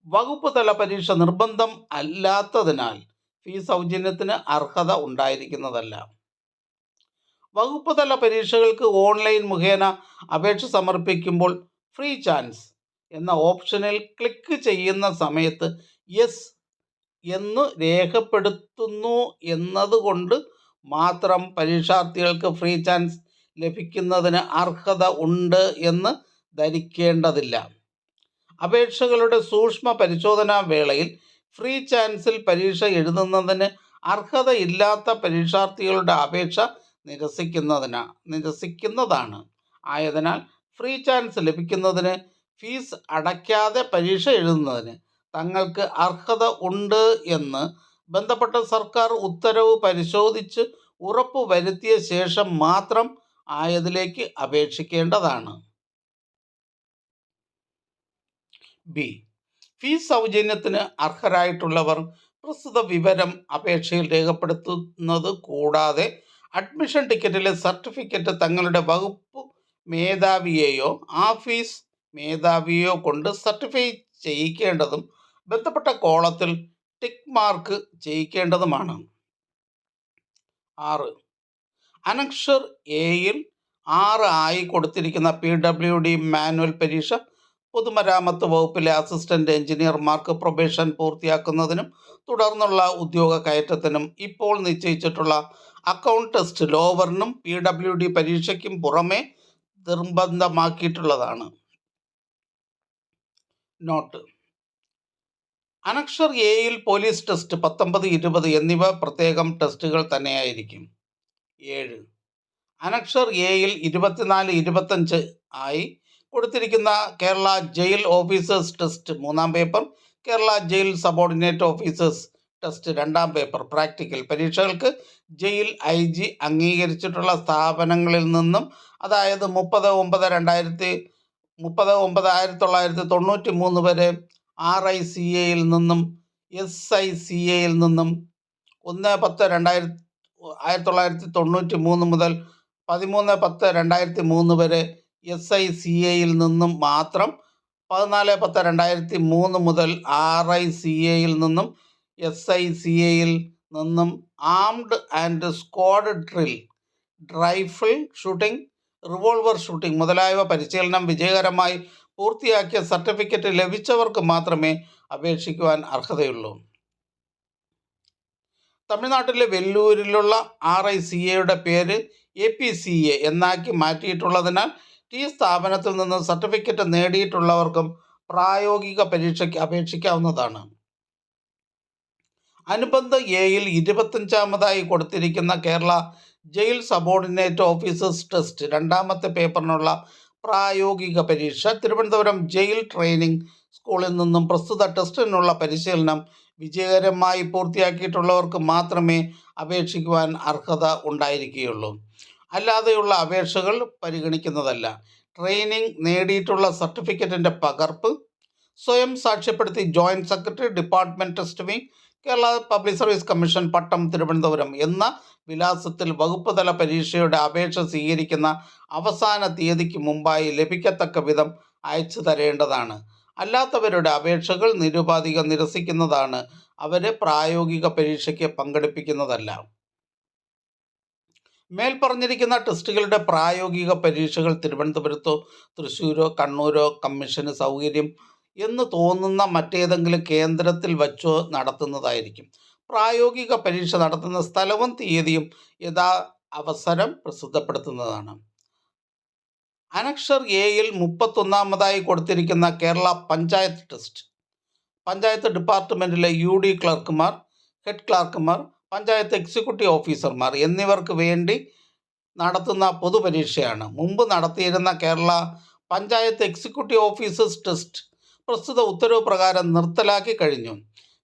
വകുപ്പ് തല പരീക്ഷ നിർബന്ധം അല്ലാത്തതിനാൽ ഫീസ് സൗജന്യത്തിന് അർഹത ഉണ്ടായിരിക്കുന്നതല്ല. വകുപ്പ് തല പരീക്ഷകൾക്ക് ഓൺലൈൻ മുഖേന അപേക്ഷ സമർപ്പിക്കുമ്പോൾ ഫ്രീ ചാൻസ് എന്ന ഓപ്ഷനിൽ ക്ലിക്ക് ചെയ്യുന്ന സമയത്ത് യെസ് എന്ന് രേഖപ്പെടുത്തുന്നു എന്നതുകൊണ്ട് മാത്രം പരീക്ഷാർത്ഥികൾക്ക് ഫ്രീ ചാൻസ് ലഭിക്കുന്നതിന് അർഹത ഉണ്ട് എന്ന് ധരിക്കേണ്ടതില്ല. അപേക്ഷകളുടെ സൂക്ഷ്മ പരിശോധനാ വേളയിൽ ഫ്രീ ചാൻസിൽ പരീക്ഷ എഴുതുന്നതിന് അർഹതയില്ലാത്ത പരീക്ഷാർത്ഥികളുടെ അപേക്ഷ നിരസിക്കുന്നതാണ്. ആയതിനാൽ ഫ്രീ ചാൻസ് ലഭിക്കുന്നതിന് ഫീസ് അടയ്ക്കാതെ പരീക്ഷ എഴുതുന്നതിന് തങ്ങൾക്ക് അർഹത ഉണ്ട് എന്ന് ബന്ധപ്പെട്ട സർക്കാർ ഉത്തരവ് പരിശോധിച്ച് ഉറപ്പു വരുത്തിയ ശേഷം മാത്രം ആയതിലേക്ക് അപേക്ഷിക്കേണ്ടതാണ്. ബി. ഫീസ് സൗജന്യത്തിന് അർഹരായിട്ടുള്ളവർ പ്രസ്തുത വിവരം അപേക്ഷയിൽ രേഖപ്പെടുത്തുന്നത് കൂടാതെ അഡ്മിഷൻ ടിക്കറ്റിലെ സർട്ടിഫിക്കറ്റ് തങ്ങളുടെ വകുപ്പ് മേധാവിയെയോ ആഫീസ് മേധാവിയെയോ കൊണ്ട് സർട്ടിഫൈ ചെയ്യിക്കേണ്ടതും ബന്ധപ്പെട്ട കോളത്തിൽ ടിക്ക് മാർക്ക് ചെയ്യിക്കേണ്ടതുമാണ്. 6. അനക്ഷർ എയിൽ 6 ആയി കൊടുത്തിരിക്കുന്ന PWD മാനുവൽ പരീക്ഷ പൊതുമരാമത്ത് വകുപ്പിലെ അസിസ്റ്റന്റ് എഞ്ചിനീയർമാർക്ക് പ്രൊബേഷൻ പൂർത്തിയാക്കുന്നതിനും തുടർന്നുള്ള ഉദ്യോഗ കയറ്റത്തിനും ഇപ്പോൾ നിശ്ചയിച്ചിട്ടുള്ള അക്കൗണ്ട് ടെസ്റ്റ് ലോവറിനും PWD പരീക്ഷയ്ക്കും പുറമെ നിർബന്ധമാക്കിയിട്ടുള്ളതാണ്. നോട്ട്: അനക്ഷർ എയിൽ പോലീസ് ടെസ്റ്റ് 19, 20 എന്നിവ പ്രത്യേകം ടെസ്റ്റുകൾ തന്നെയായിരിക്കും. 7. അനക്ഷർ എയിൽ 24, 25 ആയി കൊടുത്തിരിക്കുന്ന Kerala jail officers test 3-ാം paper, Kerala jail subordinate officers test 2-ാം paper practical പരീക്ഷകൾക്ക് ജയിൽ IG അംഗീകരിച്ചിട്ടുള്ള സ്ഥാപനങ്ങളിൽ നിന്നും, അതായത് 30/9/1993 വരെ RICAയിൽ നിന്നും SICAയിൽ നിന്നും, 1/10/1993 മുതൽ 13/10/2003 വരെ SICAയിൽ നിന്നും മാത്രം, 14/10/2003 മുതൽ RICAയിൽ നിന്നും SICAയിൽ നിന്നും armed and squad drill, rifle shooting, revolver shooting മുതലായവ പരിശീലനം വിജയകരമായി പൂർത്തിയാക്കിയ സർട്ടിഫിക്കറ്റ് ലഭിച്ചവർക്ക് മാത്രമേ അപേക്ഷിക്കുവാൻ അർഹതയുള്ളൂ. തമിഴ്നാട്ടിലെ വെല്ലൂരിലുള്ള RICAയുടെ പേര് APCA എന്നാക്കി മാറ്റിയിട്ടുള്ളതിനാൽ ഈ സ്ഥാപനത്തിൽ നിന്ന് സർട്ടിഫിക്കറ്റ് നേടിയിട്ടുള്ളവർക്കും പ്രായോഗിക പരീക്ഷയ്ക്ക് അപേക്ഷിക്കാവുന്നതാണ്. അനുബന്ധ എയിൽ 25-ാമതായി കൊടുത്തിരിക്കുന്ന Kerala jail subordinate officers test 2-ാമത്തെ പേപ്പറിനുള്ള പ്രായോഗിക പരീക്ഷ തിരുവനന്തപുരം ജയിൽ ട്രെയിനിങ് സ്കൂളിൽ നിന്നും പ്രസ്തുത ടെസ്റ്റിനുള്ള പരിശീലനം വിജയകരമായി പൂർത്തിയാക്കിയിട്ടുള്ളവർക്ക് മാത്രമേ അപേക്ഷിക്കുവാൻ അർഹത ഉണ്ടായിരിക്കുകയുള്ളൂ. അല്ലാതെയുള്ള അപേക്ഷകൾ പരിഗണിക്കുന്നതല്ല. ട്രെയിനിങ് നേടിയിട്ടുള്ള സർട്ടിഫിക്കറ്റിൻ്റെ പകർപ്പ് സ്വയം സാക്ഷ്യപ്പെടുത്തി joint secretary, department test wing, Kerala public service commission, Pattom, Thiruvananthapuram എന്ന വിലാസത്തിൽ വകുപ്പ് തല പരീക്ഷയുടെ അപേക്ഷ സ്വീകരിക്കുന്ന അവസാന തീയതിക്ക് മുമ്പായി ലഭിക്കത്തക്ക വിധം അയച്ചു തരേണ്ടതാണ്. അല്ലാത്തവരുടെ അപേക്ഷകൾ നിരുപാധികം നിരസിക്കുന്നതാണ്. അവരെ പ്രായോഗിക പരീക്ഷയ്ക്ക് പങ്കെടുപ്പിക്കുന്നതല്ല. മേൽപ്പറഞ്ഞിരിക്കുന്ന ടെസ്റ്റുകളുടെ പ്രായോഗിക പരീക്ഷകൾ തിരുവനന്തപുരത്തോ തൃശ്ശൂരോ കണ്ണൂരോ കമ്മീഷന് സൗകര്യം എന്ന് തോന്നുന്ന മറ്റേതെങ്കിലും കേന്ദ്രത്തിൽ വച്ചോ നടത്തുന്നതായിരിക്കും. പ്രായോഗിക പരീക്ഷ നടത്തുന്ന സ്ഥലവും തീയതിയും അവസരം പ്രസിദ്ധപ്പെടുത്തുന്നതാണ്. അനക്ഷർ എയിൽ 31ാമതായി കൊടുത്തിരിക്കുന്ന കേരള പഞ്ചായത്ത് ടെസ്റ്റ് പഞ്ചായത്ത് ഡിപ്പാർട്ട്മെൻറ്റിലെ UD ക്ലർക്കുമാർ, ഹെഡ് ക്ലർക്കുമാർ, പഞ്ചായത്ത് എക്സിക്യൂട്ടീവ് ഓഫീസർമാർ എന്നിവർക്ക് വേണ്ടി നടത്തുന്ന പൊതുപരീക്ഷയാണ്. മുമ്പ് നടത്തിയിരുന്ന Kerala panchayat executive officers test പ്രസ്തുത ഉത്തരവ് പ്രകാരം നിർത്തലാക്കി കഴിഞ്ഞു.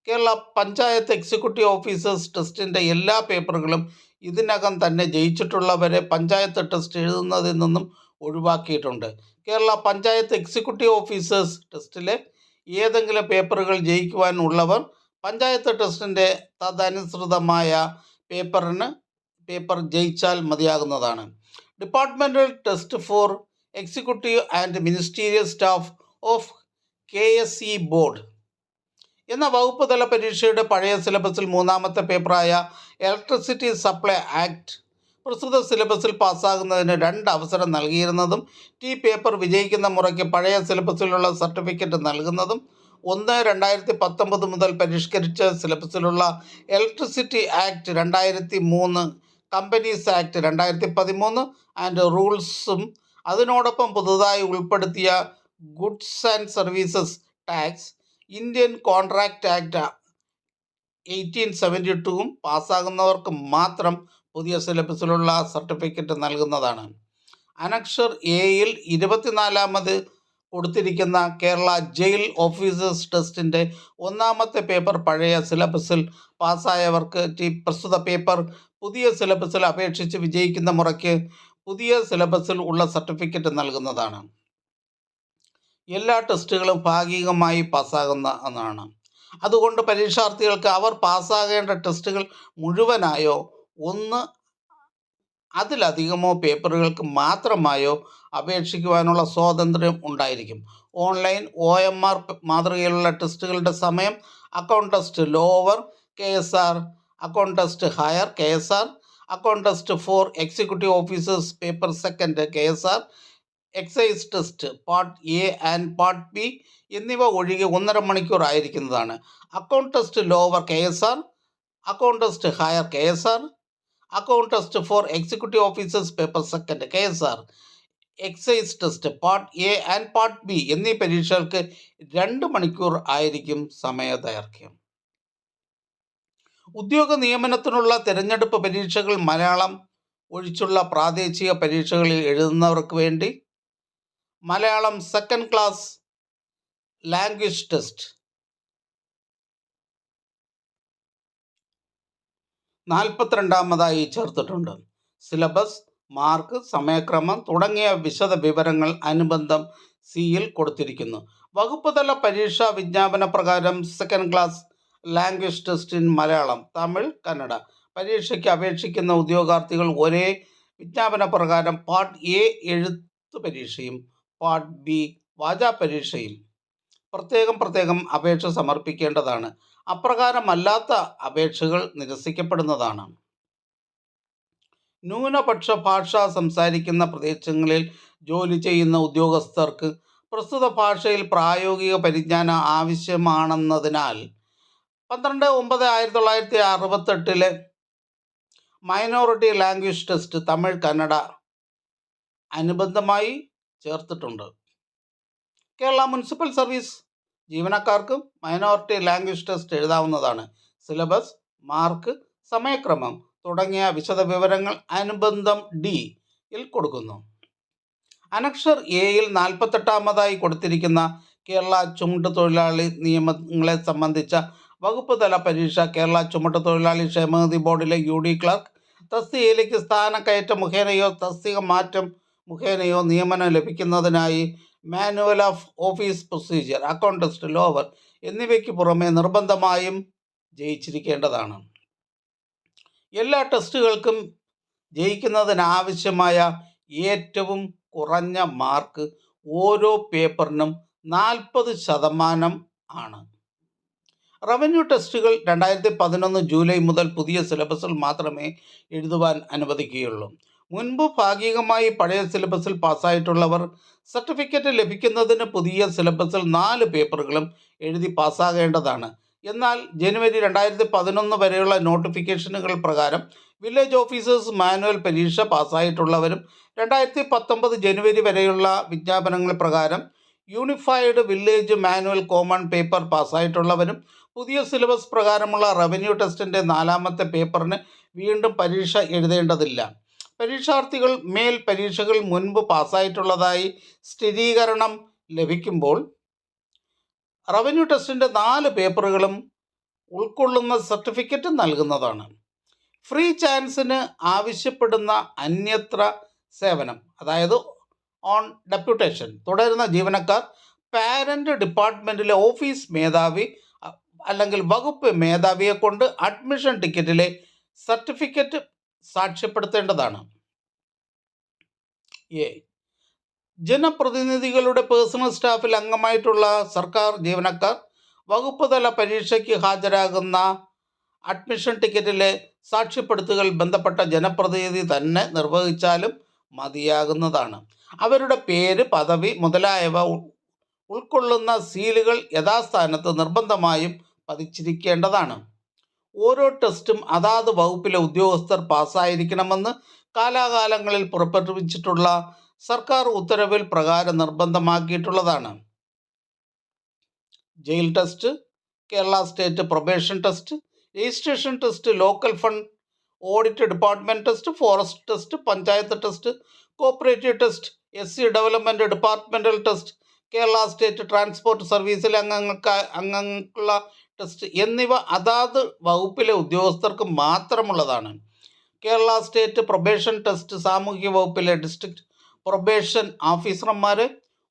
കേരള പഞ്ചായത്ത് എക്സിക്യൂട്ടീവ് ഓഫീസേഴ്സ് ടെസ്റ്റിൻ്റെ എല്ലാ പേപ്പറുകളും ഇതിനകം തന്നെ ജയിച്ചിട്ടുള്ളവരെ പഞ്ചായത്ത് ടെസ്റ്റ് എഴുതുന്നതിൽ നിന്നും ഒഴിവാക്കിയിട്ടുണ്ട്. കേരള പഞ്ചായത്ത് എക്സിക്യൂട്ടീവ് ഓഫീസേഴ്സ് ടെസ്റ്റിലെ ഏതെങ്കിലും പേപ്പറുകൾ ജയിക്കുവാനുള്ളവർ പഞ്ചായത്ത് ടെസ്റ്റിൻ്റെ തദനുസൃതമായ പേപ്പർ ജയിച്ചാൽ മതിയാകുന്നതാണ്. Departmental test for executive and ministerial staff of KSE board എന്ന വകുപ്പ് തല പരീക്ഷയുടെ പഴയ സിലബസിൽ 3ാമത്തെ പേപ്പറായ ഇലക്ട്രിസിറ്റി സപ്ലൈ ആക്ട് പ്രസ്തുത സിലബസിൽ പാസ്സാകുന്നതിന് 2 അവസരം നൽകിയിരുന്നതും പേപ്പർ വിജയിക്കുന്ന മുറയ്ക്ക് പഴയ സിലബസിലുള്ള സർട്ടിഫിക്കറ്റ് നൽകുന്നതും 1/2019 മുതൽ പരിഷ്കരിച്ച സിലബസിലുള്ള electricity act 2003, companies act 2013 and റൂൾസും അതിനോടൊപ്പം പുതുതായി ഉൾപ്പെടുത്തിയ goods and services tax, Indian contract act 1872 പാസ്സാകുന്നവർക്ക് മാത്രം പുതിയ സിലബസിലുള്ള സർട്ടിഫിക്കറ്റ് നൽകുന്നതാണ്. അനക്ഷർ എയിൽ 24ാമത് കൊടുത്തിരിക്കുന്ന കേരള ജയിൽ ഓഫീസേഴ്സ് ടെസ്റ്റിൻ്റെ 1ാമത്തെ പേപ്പർ പഴയ സിലബസിൽ പാസ്സായവർക്ക് പ്രസ്തുത പേപ്പർ പുതിയ സിലബസിൽ അപേക്ഷിച്ച് വിജയിക്കുന്ന മുറയ്ക്ക് പുതിയ സിലബസിൽ ഉള്ള സർട്ടിഫിക്കറ്റ് നൽകുന്നതാണ്. എല്ലാ ടെസ്റ്റുകളും ഭാഗികമായി പാസ്സാകുന്നതാണ്. അതുകൊണ്ട് പരീക്ഷാർത്ഥികൾക്ക് അവർ പാസ്സാകേണ്ട ടെസ്റ്റുകൾ മുഴുവനായോ അതിലധികമോ പേപ്പറുകൾക്ക് മാത്രമായോ അപേക്ഷിക്കുവാനുള്ള സ്വാതന്ത്ര്യം ഉണ്ടായിരിക്കും. ഓൺലൈൻ OMR മാതൃകയിലുള്ള ടെസ്റ്റുകളുടെ സമയം account test lower KSR, account test higher KSR, account test for executive officers paper second KSR, excise test part A and part B എന്നിവ ഒഴികെ 1.5 മണിക്കൂർ ആയിരിക്കുന്നതാണ്. Account test lower KSR, account test higher KSR, account test for executive officers paper second KSR, excise test part A and part B എന്നീ പരീക്ഷകൾക്ക് 2 മണിക്കൂർ ആയിരിക്കും സമയദൈർഘ്യം. ഉദ്യോഗ നിയമനത്തിനുള്ള തിരഞ്ഞെടുപ്പ് പരീക്ഷകൾ മലയാളം ഒഴിച്ചുള്ള പ്രാദേശിക പരീക്ഷകളിൽ എഴുതുന്നവർക്ക് വേണ്ടി Malayalam second class language test 42ാമതായി ചേർത്തിട്ടുണ്ട്. സിലബസ്, മാർക്ക്, സമയക്രമം തുടങ്ങിയ വിശദ വിവരങ്ങൾ അനുബന്ധം സിയിൽ കൊടുത്തിരിക്കുന്നു. വകുപ്പ് തല പരീക്ഷാ വിജ്ഞാപന പ്രകാരം second class language test in Malayalam, Tamil, Kannada പരീക്ഷയ്ക്ക് അപേക്ഷിക്കുന്ന ഉദ്യോഗാർത്ഥികൾ ഒരേ വിജ്ഞാപന പ്രകാരം പാർട്ട് A എഴുത്ത് പരീക്ഷയും പാർട്ട് B വാചാ പരീക്ഷയും പ്രത്യേകം അപേക്ഷ സമർപ്പിക്കേണ്ടതാണ്. അപ്രകാരമല്ലാത്ത അപേക്ഷകൾ നിരസിക്കപ്പെടുന്നതാണ്. ന്യൂനപക്ഷ ഭാഷ സംസാരിക്കുന്ന പ്രദേശങ്ങളിൽ ജോലി ചെയ്യുന്ന ഉദ്യോഗസ്ഥർക്ക് പ്രസ്തുത ഭാഷയിൽ പ്രായോഗിക പരിജ്ഞാനം ആവശ്യമാണെന്നതിനാൽ 12/9/1968 minority language test Tamil, Kannada അനുബന്ധമായി ചേർത്തിട്ടുണ്ട്. കേരള മുനിസിപ്പൽ സർവീസ് ജീവനക്കാർക്കും മൈനോറിറ്റി ലാംഗ്വേജ് ടെസ്റ്റ് എഴുതാവുന്നതാണ്. സിലബസ്, മാർക്ക്, സമയക്രമം തുടങ്ങിയ വിശദ വിവരങ്ങൾ അനുബന്ധം D-യിൽ കൊടുക്കുന്നു. അനക്ഷർ എയിൽ 48ാമതായി കൊടുത്തിരിക്കുന്ന കേരള ചുമട്ടുതൊഴിലാളി നിയമങ്ങളെ സംബന്ധിച്ച വകുപ്പ് തല പരീക്ഷ കേരള ചുമട്ടുതൊഴിലാളി ക്ഷേമനിധി ബോർഡിലെ UD ക്ലർക്ക് തസ്തികയിലേക്ക് സ്ഥാനക്കയറ്റം മുഖേനയോ തസ്തിക മാറ്റം മുഖേനയോ നിയമനം ലഭിക്കുന്നതിനായി manual of office procedure, account test lower എന്നിവയ്ക്ക് പുറമെ നിർബന്ധമായും ജയിച്ചിരിക്കേണ്ടതാണ്. എല്ലാ ടെസ്റ്റുകൾക്കും ജയിക്കുന്നതിനാവശ്യമായ ഏറ്റവും കുറഞ്ഞ മാർക്ക് ഓരോ പേപ്പറിനും 40% ആണ്. റവന്യൂ ടെസ്റ്റുകൾ 2011 ജൂലൈ മുതൽ പുതിയ സിലബസിൽ മാത്രമേ എഴുതുവാൻ അനുവദിക്കുകയുള്ളൂ. മുൻപ് ഭാഗികമായി പഴയ സിലബസിൽ പാസ്സായിട്ടുള്ളവർ സർട്ടിഫിക്കറ്റ് ലഭിക്കുന്നതിന് പുതിയ സിലബസിൽ 4 പേപ്പറുകളും എഴുതി പാസ്സാകേണ്ടതാണ്. എന്നാൽ ജനുവരി 2011 വരെയുള്ള നോട്ടിഫിക്കേഷനുകൾ പ്രകാരം വില്ലേജ് ഓഫീസേഴ്സ് മാനുവൽ പരീക്ഷ പാസ്സായിട്ടുള്ളവരും 2019 ജനുവരി വരെയുള്ള വിജ്ഞാപനങ്ങൾ പ്രകാരം unified village manual common paper പാസ്സായിട്ടുള്ളവരും പുതിയ സിലബസ് പ്രകാരമുള്ള റവന്യൂ ടെസ്റ്റിൻ്റെ 4ാമത്തെ പേപ്പറിന് വീണ്ടും പരീക്ഷ എഴുതേണ്ടതില്ല. പരീക്ഷാർത്ഥികൾ മേൽ പരീക്ഷകൾ മുൻപ് പാസ്സായിട്ടുള്ളതായി സ്ഥിരീകരണം ലഭിക്കുമ്പോൾ റവന്യൂ ടെസ്റ്റിൻ്റെ 4 പേപ്പറുകളും ഉൾക്കൊള്ളുന്ന സർട്ടിഫിക്കറ്റ് നൽകുന്നതാണ്. ഫ്രീ ചാൻസിന് ആവശ്യപ്പെടുന്ന അന്യത്ര സേവനം, അതായത് ഓൺ ഡെപ്യൂട്ടേഷൻ തുടരുന്ന ജീവനക്കാർ പാരൻ്റ് ഡിപ്പാർട്ട്മെൻറ്റിലെ ഓഫീസ് മേധാവി അല്ലെങ്കിൽ വകുപ്പ് മേധാവിയെ കൊണ്ട് അഡ്മിഷൻ ടിക്കറ്റിലെ സർട്ടിഫിക്കറ്റ് സാക്ഷ്യപ്പെടുത്തേണ്ടതാണ്. ജനപ്രതിനിധികളുടെ പേഴ്സണൽ സ്റ്റാഫിൽ അംഗമായിട്ടുള്ള സർക്കാർ ജീവനക്കാർ വകുപ്പ് തല പരീക്ഷയ്ക്ക് ഹാജരാകുന്ന അഡ്മിഷൻ ടിക്കറ്റിലെ സാക്ഷ്യപ്പെടുത്തുകൾ ബന്ധപ്പെട്ട ജനപ്രതിനിധി തന്നെ നിർവഹിച്ചാലും മതിയാകുന്നതാണ്. അവരുടെ പേര്, പദവി മുതലായവ ഉൾക്കൊള്ളുന്ന സീലുകൾ യഥാസ്ഥാനത്ത് നിർബന്ധമായും പതിച്ചിരിക്കേണ്ടതാണ്. ഓരോ ടെസ്റ്റും അതാത് വകുപ്പിലെ ഉദ്യോഗസ്ഥർ പാസ്സായിരിക്കണമെന്ന് കാലാകാലങ്ങളിൽ പുറപ്പെടുവിച്ചിട്ടുള്ള സർക്കാർ ഉത്തരവിൽ പ്രകാരം നിർബന്ധമാക്കിയിട്ടുള്ളതാണ്. Jail test, Kerala state probation test, registration test, local fund audit department test, forest test, panchayat test, cooperative test, SC development departmental test, Kerala state transport സർവീസിലെ അംഗങ്ങൾക്കുള്ള ടെസ്റ്റ് എന്നിവ അതാത് വകുപ്പിലെ ഉദ്യോഗസ്ഥർക്ക് മാത്രമുള്ളതാണ്. കേരള സ്റ്റേറ്റ് പ്രൊബേഷൻ ടെസ്റ്റ് സാമൂഹിക വകുപ്പിലെ ഡിസ്ട്രിക്ട് പ്രൊബേഷൻ ഓഫീസർമാരെ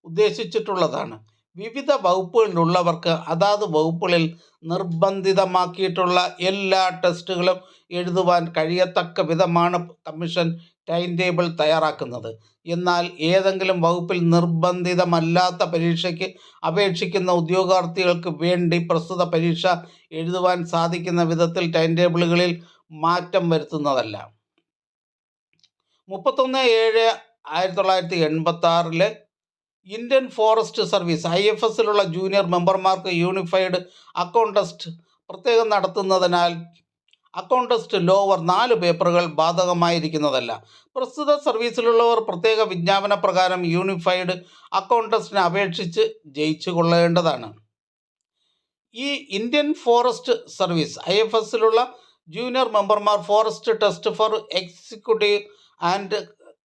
ഉദ്ദേശിച്ചിട്ടുള്ളതാണ്. വിവിധ വകുപ്പുകളിലുള്ളവർക്ക് അതാത് വകുപ്പുകളിൽ നിർബന്ധിതമാക്കിയിട്ടുള്ള എല്ലാ ടെസ്റ്റുകളും എഴുതുവാൻ കഴിയത്തക്ക വിധമാണ് കമ്മീഷൻ ടൈം ടേബിൾ തയ്യാറാക്കുന്നത്. എന്നാൽ ഏതെങ്കിലും വകുപ്പിൽ നിർബന്ധിതമല്ലാത്ത പരീക്ഷയ്ക്ക് അപേക്ഷിക്കുന്ന ഉദ്യോഗാർത്ഥികൾക്ക് വേണ്ടി പ്രസ്തുത പരീക്ഷ എഴുതുവാൻ സാധിക്കുന്ന വിധത്തിൽ ടൈം ടേബിളുകളിൽ മാറ്റം വരുത്തുന്നതല്ല. 31/7/1986 ഇന്ത്യൻ ഫോറസ്റ്റ് സർവീസ് IFSലുള്ള ജൂനിയർ മെമ്പർമാർക്ക് യൂണിഫൈഡ് അക്കൗണ്ട് ടെസ്റ്റ് പ്രത്യേകം നടത്തുന്നതിനാൽ അക്കൗണ്ട് ടെസ്റ്റ് ലോവർ 4 പേപ്പറുകൾ ബാധകമായിരിക്കുന്നതല്ല. പ്രസ്തുത സർവീസിലുള്ളവർ പ്രത്യേക വിജ്ഞാപന പ്രകാരം യൂണിഫൈഡ് അക്കൗണ്ട് ടെസ്റ്റിന് അപേക്ഷിച്ച് ജയിച്ചു കൊള്ളേണ്ടതാണ്. ഈ ഇന്ത്യൻ ഫോറസ്റ്റ് സർവീസ് IFSലുള്ള ജൂനിയർ മെമ്പർമാർ forest test for executive and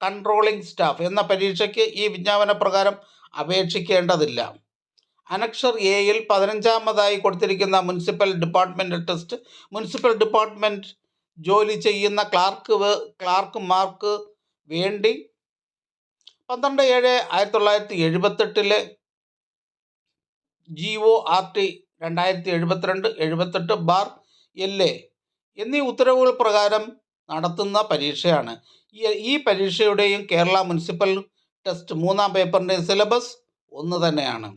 controlling staff എന്ന പരീക്ഷയ്ക്ക് ഈ വിജ്ഞാപന പ്രകാരം അപേക്ഷിക്കേണ്ടതില്ല. അനക്ഷർ എയിൽ 15ാമതായി കൊടുത്തിരിക്കുന്ന municipal departmental test municipal department ജോലി ചെയ്യുന്ന ക്ലാർക്കുമാർക്ക് വേണ്ടി 12/7/1978 GORT 2072/78/LA എന്നീ ഉത്തരവുകൾ പ്രകാരം നടത്തുന്ന പരീക്ഷയാണ്. ഈ പരീക്ഷയുടെയും കേരള മുനിസിപ്പൽ ടെസ്റ്റ് 3ാം പേപ്പറിൻ്റെയും സിലബസ് ഒന്ന് തന്നെയാണ്.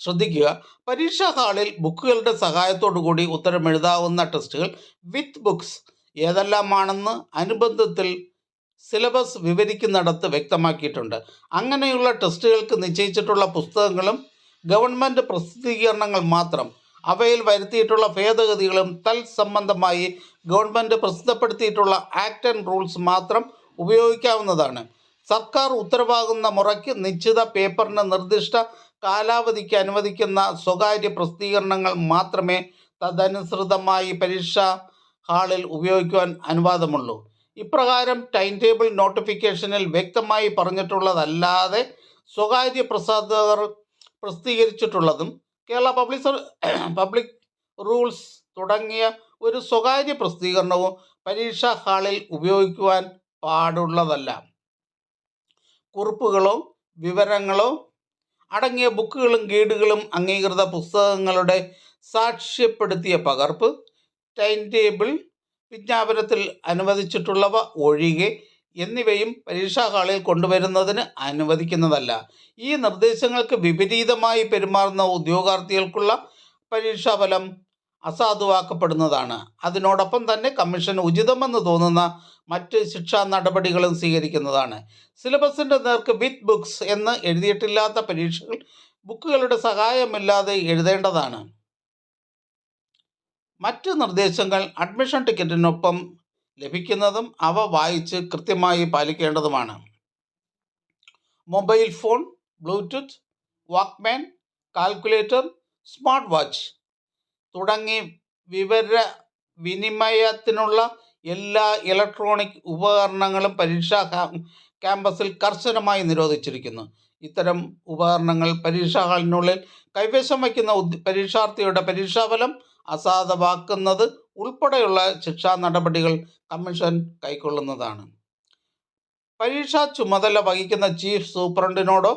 ശ്രദ്ധിക്കുക, പരീക്ഷാ ഹാളിൽ ബുക്കുകളുടെ സഹായത്തോടുകൂടി ഉത്തരമെഴുതാവുന്ന ടെസ്റ്റുകൾ വിത്ത് ബുക്സ് ഏതെല്ലാമാണെന്ന് അനുബന്ധത്തിൽ സിലബസ് വിവരിക്കുന്നിടത്ത് വ്യക്തമാക്കിയിട്ടുണ്ട്. അങ്ങനെയുള്ള ടെസ്റ്റുകൾക്ക് നിശ്ചയിച്ചിട്ടുള്ള പുസ്തകങ്ങളും ഗവൺമെൻറ് പ്രസിദ്ധീകരണങ്ങൾ മാത്രം, അവയിൽ വരുത്തിയിട്ടുള്ള ഭേദഗതികളും തൽസംബന്ധമായി ഗവൺമെൻറ് പ്രസിദ്ധപ്പെടുത്തിയിട്ടുള്ള ആക്ട് ആൻഡ് റൂൾസ് മാത്രം ഉപയോഗിക്കാവുന്നതാണ്. സർക്കാർ ഉത്തരവാകുന്ന മുറയ്ക്ക് നിശ്ചിത പേപ്പറിന് നിർദ്ദിഷ്ട കാലാവധിക്ക് അനുവദിക്കുന്ന സ്വകാര്യ പ്രസിദ്ധീകരണങ്ങൾ മാത്രമേ തദനുസൃതമായി പരീക്ഷാ ഹാളിൽ ഉപയോഗിക്കുവാൻ അനുവാദമുള്ളൂ. ഇപ്രകാരം ടൈം ടേബിൾ നോട്ടിഫിക്കേഷനിൽ വ്യക്തമായി പറഞ്ഞിട്ടുള്ളതല്ലാതെ സ്വകാര്യ പ്രസാധകർ പ്രസിദ്ധീകരിച്ചിട്ടുള്ളതും കേരള പബ്ലിക് റൂൾസ് തുടങ്ങിയ ഒരു സ്വകാര്യ പ്രസിദ്ധീകരണവും പരീക്ഷാ ഹാളിൽ ഉപയോഗിക്കുവാൻ പാടുള്ളതല്ല. കുറിപ്പുകളോ വിവരങ്ങളോ അടങ്ങിയ ബുക്കുകളും ഗൈഡുകളും അംഗീകൃത പുസ്തകങ്ങളുടെ സാക്ഷ്യപ്പെടുത്തിയ പകർപ്പ്, ടൈം ടേബിൾ വിജ്ഞാപനത്തിൽ അനുവദിച്ചിട്ടുള്ളവ ഒഴികെ എന്നിവയും പരീക്ഷാ ഹാളിൽ കൊണ്ടുവരുന്നതിന് അനുവദിക്കുന്നതല്ല. ഈ നിർദ്ദേശങ്ങൾക്ക് വിപരീതമായി പെരുമാറുന്ന ഉദ്യോഗാർത്ഥികൾക്കുള്ള പരീക്ഷാഫലം അസാധുവാക്കപ്പെടുന്നതാണ്. അതിനോടൊപ്പം തന്നെ കമ്മീഷൻ ഉചിതമെന്ന് തോന്നുന്ന മറ്റ് ശിക്ഷാ നടപടികളും സ്വീകരിക്കുന്നതാണ്. സിലബസിൻ്റെ നേർക്ക് വിത്ത് ബുക്സ് എന്ന് എഴുതിയിട്ടില്ലാത്ത പരീക്ഷകൾ ബുക്കുകളുടെ സഹായമില്ലാതെ എഴുതേണ്ടതാണ്. മറ്റ് നിർദ്ദേശങ്ങൾ അഡ്മിഷൻ ടിക്കറ്റിനൊപ്പം ലഭിക്കുന്നതും അവ വായിച്ച് കൃത്യമായി പാലിക്കേണ്ടതുമാണ്. Mobile phone, bluetooth, walkman, calculator, smart watch തുടങ്ങി വിവരവിനിമയത്തിനുള്ള എല്ലാ ഇലക്ട്രോണിക് ഉപകരണങ്ങളും പരീക്ഷാ ക്യാമ്പസിൽ കർശനമായി നിരോധിച്ചിരിക്കുന്നു. ഇത്തരം ഉപകരണങ്ങൾ പരീക്ഷാ ഹാളിനുള്ളിൽ കൈവശം വയ്ക്കുന്ന പരീക്ഷാർത്ഥിയുടെ പരീക്ഷാഫലം അസാധുവാക്കുന്നത് ഉൾപ്പെടെയുള്ള ശിക്ഷാ നടപടികൾ കമ്മീഷൻ കൈക്കൊള്ളുന്നതാണ്. പരീക്ഷാ ചുമതല വഹിക്കുന്ന ചീഫ് സൂപ്രണ്ടിനോടോ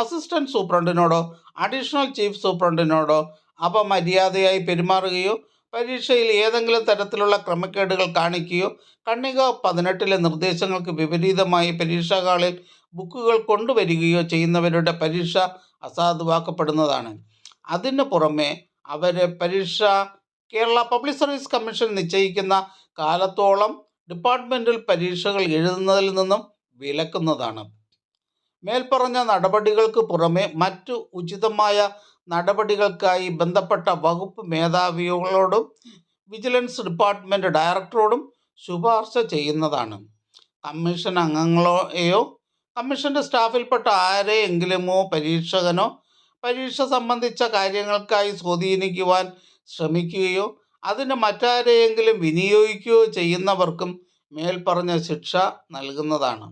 അസിസ്റ്റന്റ് സൂപ്രണ്ടിനോടോ അഡീഷണൽ ചീഫ് സൂപ്രണ്ടിനോടോ അപമര്യാദയായി പെരുമാറുകയോ പരീക്ഷയിൽ ഏതെങ്കിലും തരത്തിലുള്ള ക്രമക്കേടുകൾ കാണിക്കുകയോ ഖണ്ഡിക 18 നിർദ്ദേശങ്ങൾക്ക് വിപരീതമായി പരീക്ഷാ ഹാളിൽ ബുക്കുകൾ കൊണ്ടുവരികയോ ചെയ്യുന്നവരുടെ പരീക്ഷ അസാധുവാക്കപ്പെടുന്നതാണ്. അതിനു പുറമെ അവരെ കേരള പബ്ലിക് സർവീസ് കമ്മീഷൻ നിശ്ചയിക്കുന്ന കാലത്തോളം ഡിപ്പാർട്ട്മെൻറ്റിൽ പരീക്ഷകൾ എഴുതുന്നതിൽ നിന്നും വിലക്കുന്നതാണ്. മേൽപ്പറഞ്ഞ നടപടികൾക്ക് പുറമെ മറ്റു ഉചിതമായ നടപടികൾക്കായി ബന്ധപ്പെട്ട വകുപ്പ് മേധാവികളോടും വിജിലൻസ് ഡിപ്പാർട്ട്മെൻറ്റ് ഡയറക്ടറോടും ശുപാർശ ചെയ്യുന്നതാണ്. കമ്മീഷൻ അംഗങ്ങളെയോ കമ്മീഷൻ്റെ സ്റ്റാഫിൽപ്പെട്ട ആരെയെങ്കിലുമോ പരീക്ഷകനോ പരീക്ഷ സംബന്ധിച്ച കാര്യങ്ങൾക്കായി സ്വാധീനിക്കുവാൻ ശ്രമിക്കുകയോ അതിന് മറ്റാരെയെങ്കിലും വിനിയോഗിക്കുകയോ ചെയ്യുന്നവർക്കും മേൽപ്പറഞ്ഞ ശിക്ഷ നൽകുന്നതാണ്.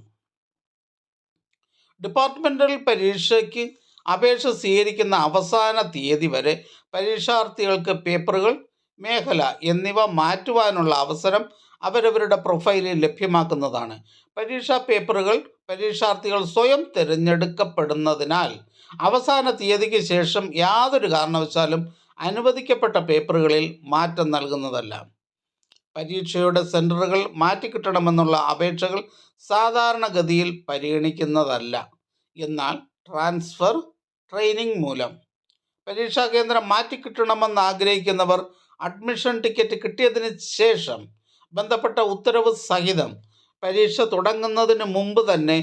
ഡിപ്പാർട്ട്മെൻ്റൽ പരീക്ഷയ്ക്ക് അപേക്ഷ സ്വീകരിക്കുന്ന അവസാന തീയതി വരെ പരീക്ഷാർത്ഥികൾക്ക് പേപ്പറുകൾ, മേഖല എന്നിവ മാറ്റുവാനുള്ള അവസരം അവരവരുടെ പ്രൊഫൈലിൽ ലഭ്യമാക്കുന്നതാണ്. പരീക്ഷാ പേപ്പറുകൾ പരീക്ഷാർത്ഥികൾ സ്വയം തിരഞ്ഞെടുക്കപ്പെടുന്നതിനാൽ അവസാന തീയതിക്ക് ശേഷം യാതൊരു കാരണവശാലും അനുവദിക്കപ്പെട്ട പേപ്പറുകളിൽ മാറ്റം നൽകുന്നതല്ല. പരീക്ഷയുടെ സെൻറ്ററുകൾ മാറ്റിക്കിട്ടണമെന്നുള്ള അപേക്ഷകൾ സാധാരണഗതിയിൽ പരിഗണിക്കുന്നതല്ല. എന്നാൽ ട്രാൻസ്ഫർ, ട്രെയിനിങ് മൂലം പരീക്ഷാ കേന്ദ്രം മാറ്റിക്കിട്ടണമെന്ന് ആഗ്രഹിക്കുന്നവർ അഡ്മിഷൻ ടിക്കറ്റ് കിട്ടിയതിന് ശേഷം ബന്ധപ്പെട്ട ഉത്തരവ് സഹിതം പരീക്ഷ തുടങ്ങുന്നതിന് മുമ്പ് തന്നെ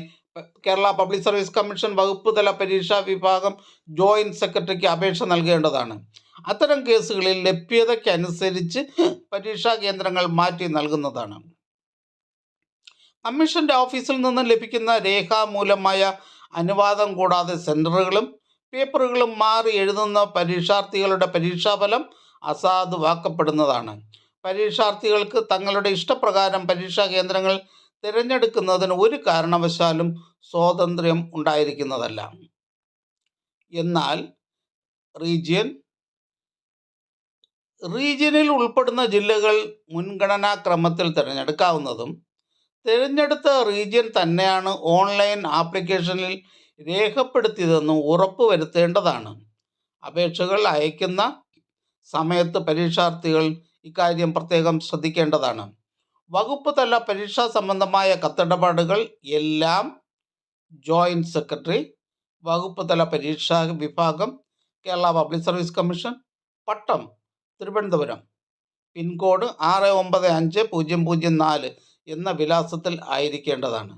കേരള പബ്ലിക് സർവീസ് കമ്മീഷൻ വകുപ്പ് തല പരീക്ഷാ വിഭാഗം ജോയിൻറ്റ് സെക്രട്ടറിക്ക് അപേക്ഷ നൽകേണ്ടതാണ്. അത്തരം കേസുകളിൽ ലഭ്യതയ്ക്കനുസരിച്ച് പരീക്ഷാ കേന്ദ്രങ്ങൾ മാറ്റി നൽകുന്നതാണ്. കമ്മീഷൻ്റെ ഓഫീസിൽ നിന്ന് ലഭിക്കുന്ന രേഖാമൂലമായ അനുവാദം കൂടാതെ സെൻറ്ററുകളും പേപ്പറുകളും മാറി എഴുതുന്ന പരീക്ഷാർത്ഥികളുടെ പരീക്ഷാഫലം അസാധുവാക്കപ്പെടുന്നതാണ്. പരീക്ഷാർത്ഥികൾക്ക് തങ്ങളുടെ ഇഷ്ടപ്രകാരം പരീക്ഷാ കേന്ദ്രങ്ങൾ തിരഞ്ഞെടുക്കുന്നതിന് ഒരു കാരണവശാലും സ്വാതന്ത്ര്യം ഉണ്ടായിരിക്കുന്നതല്ല. എന്നാൽ റീജിയനിൽ ഉൾപ്പെടുന്ന ജില്ലകൾ മുൻഗണനാ ക്രമത്തിൽ തിരഞ്ഞെടുക്കാവുന്നതും തിരഞ്ഞെടുത്ത റീജിയൻ തന്നെയാണ് ഓൺലൈൻ ആപ്ലിക്കേഷനിൽ രേഖപ്പെടുത്തിയതെന്നും ഉറപ്പുവരുത്തേണ്ടതാണ്. അപേക്ഷകൾ അയക്കുന്ന സമയത്ത് പരീക്ഷാർത്ഥികൾ ഇക്കാര്യം പ്രത്യേകം ശ്രദ്ധിക്കേണ്ടതാണ്. വകുപ്പ് തല പരീക്ഷാ സംബന്ധമായ കത്തിടപാടുകൾ എല്ലാം ജോയിൻറ്റ് സെക്രട്ടറി, വകുപ്പ് തല പരീക്ഷാ വിഭാഗം, Kerala public service commission, Pattom, Thiruvananthapuram, pincode 695004 എന്ന വിലാസത്തിൽ ആയിരിക്കേണ്ടതാണ്.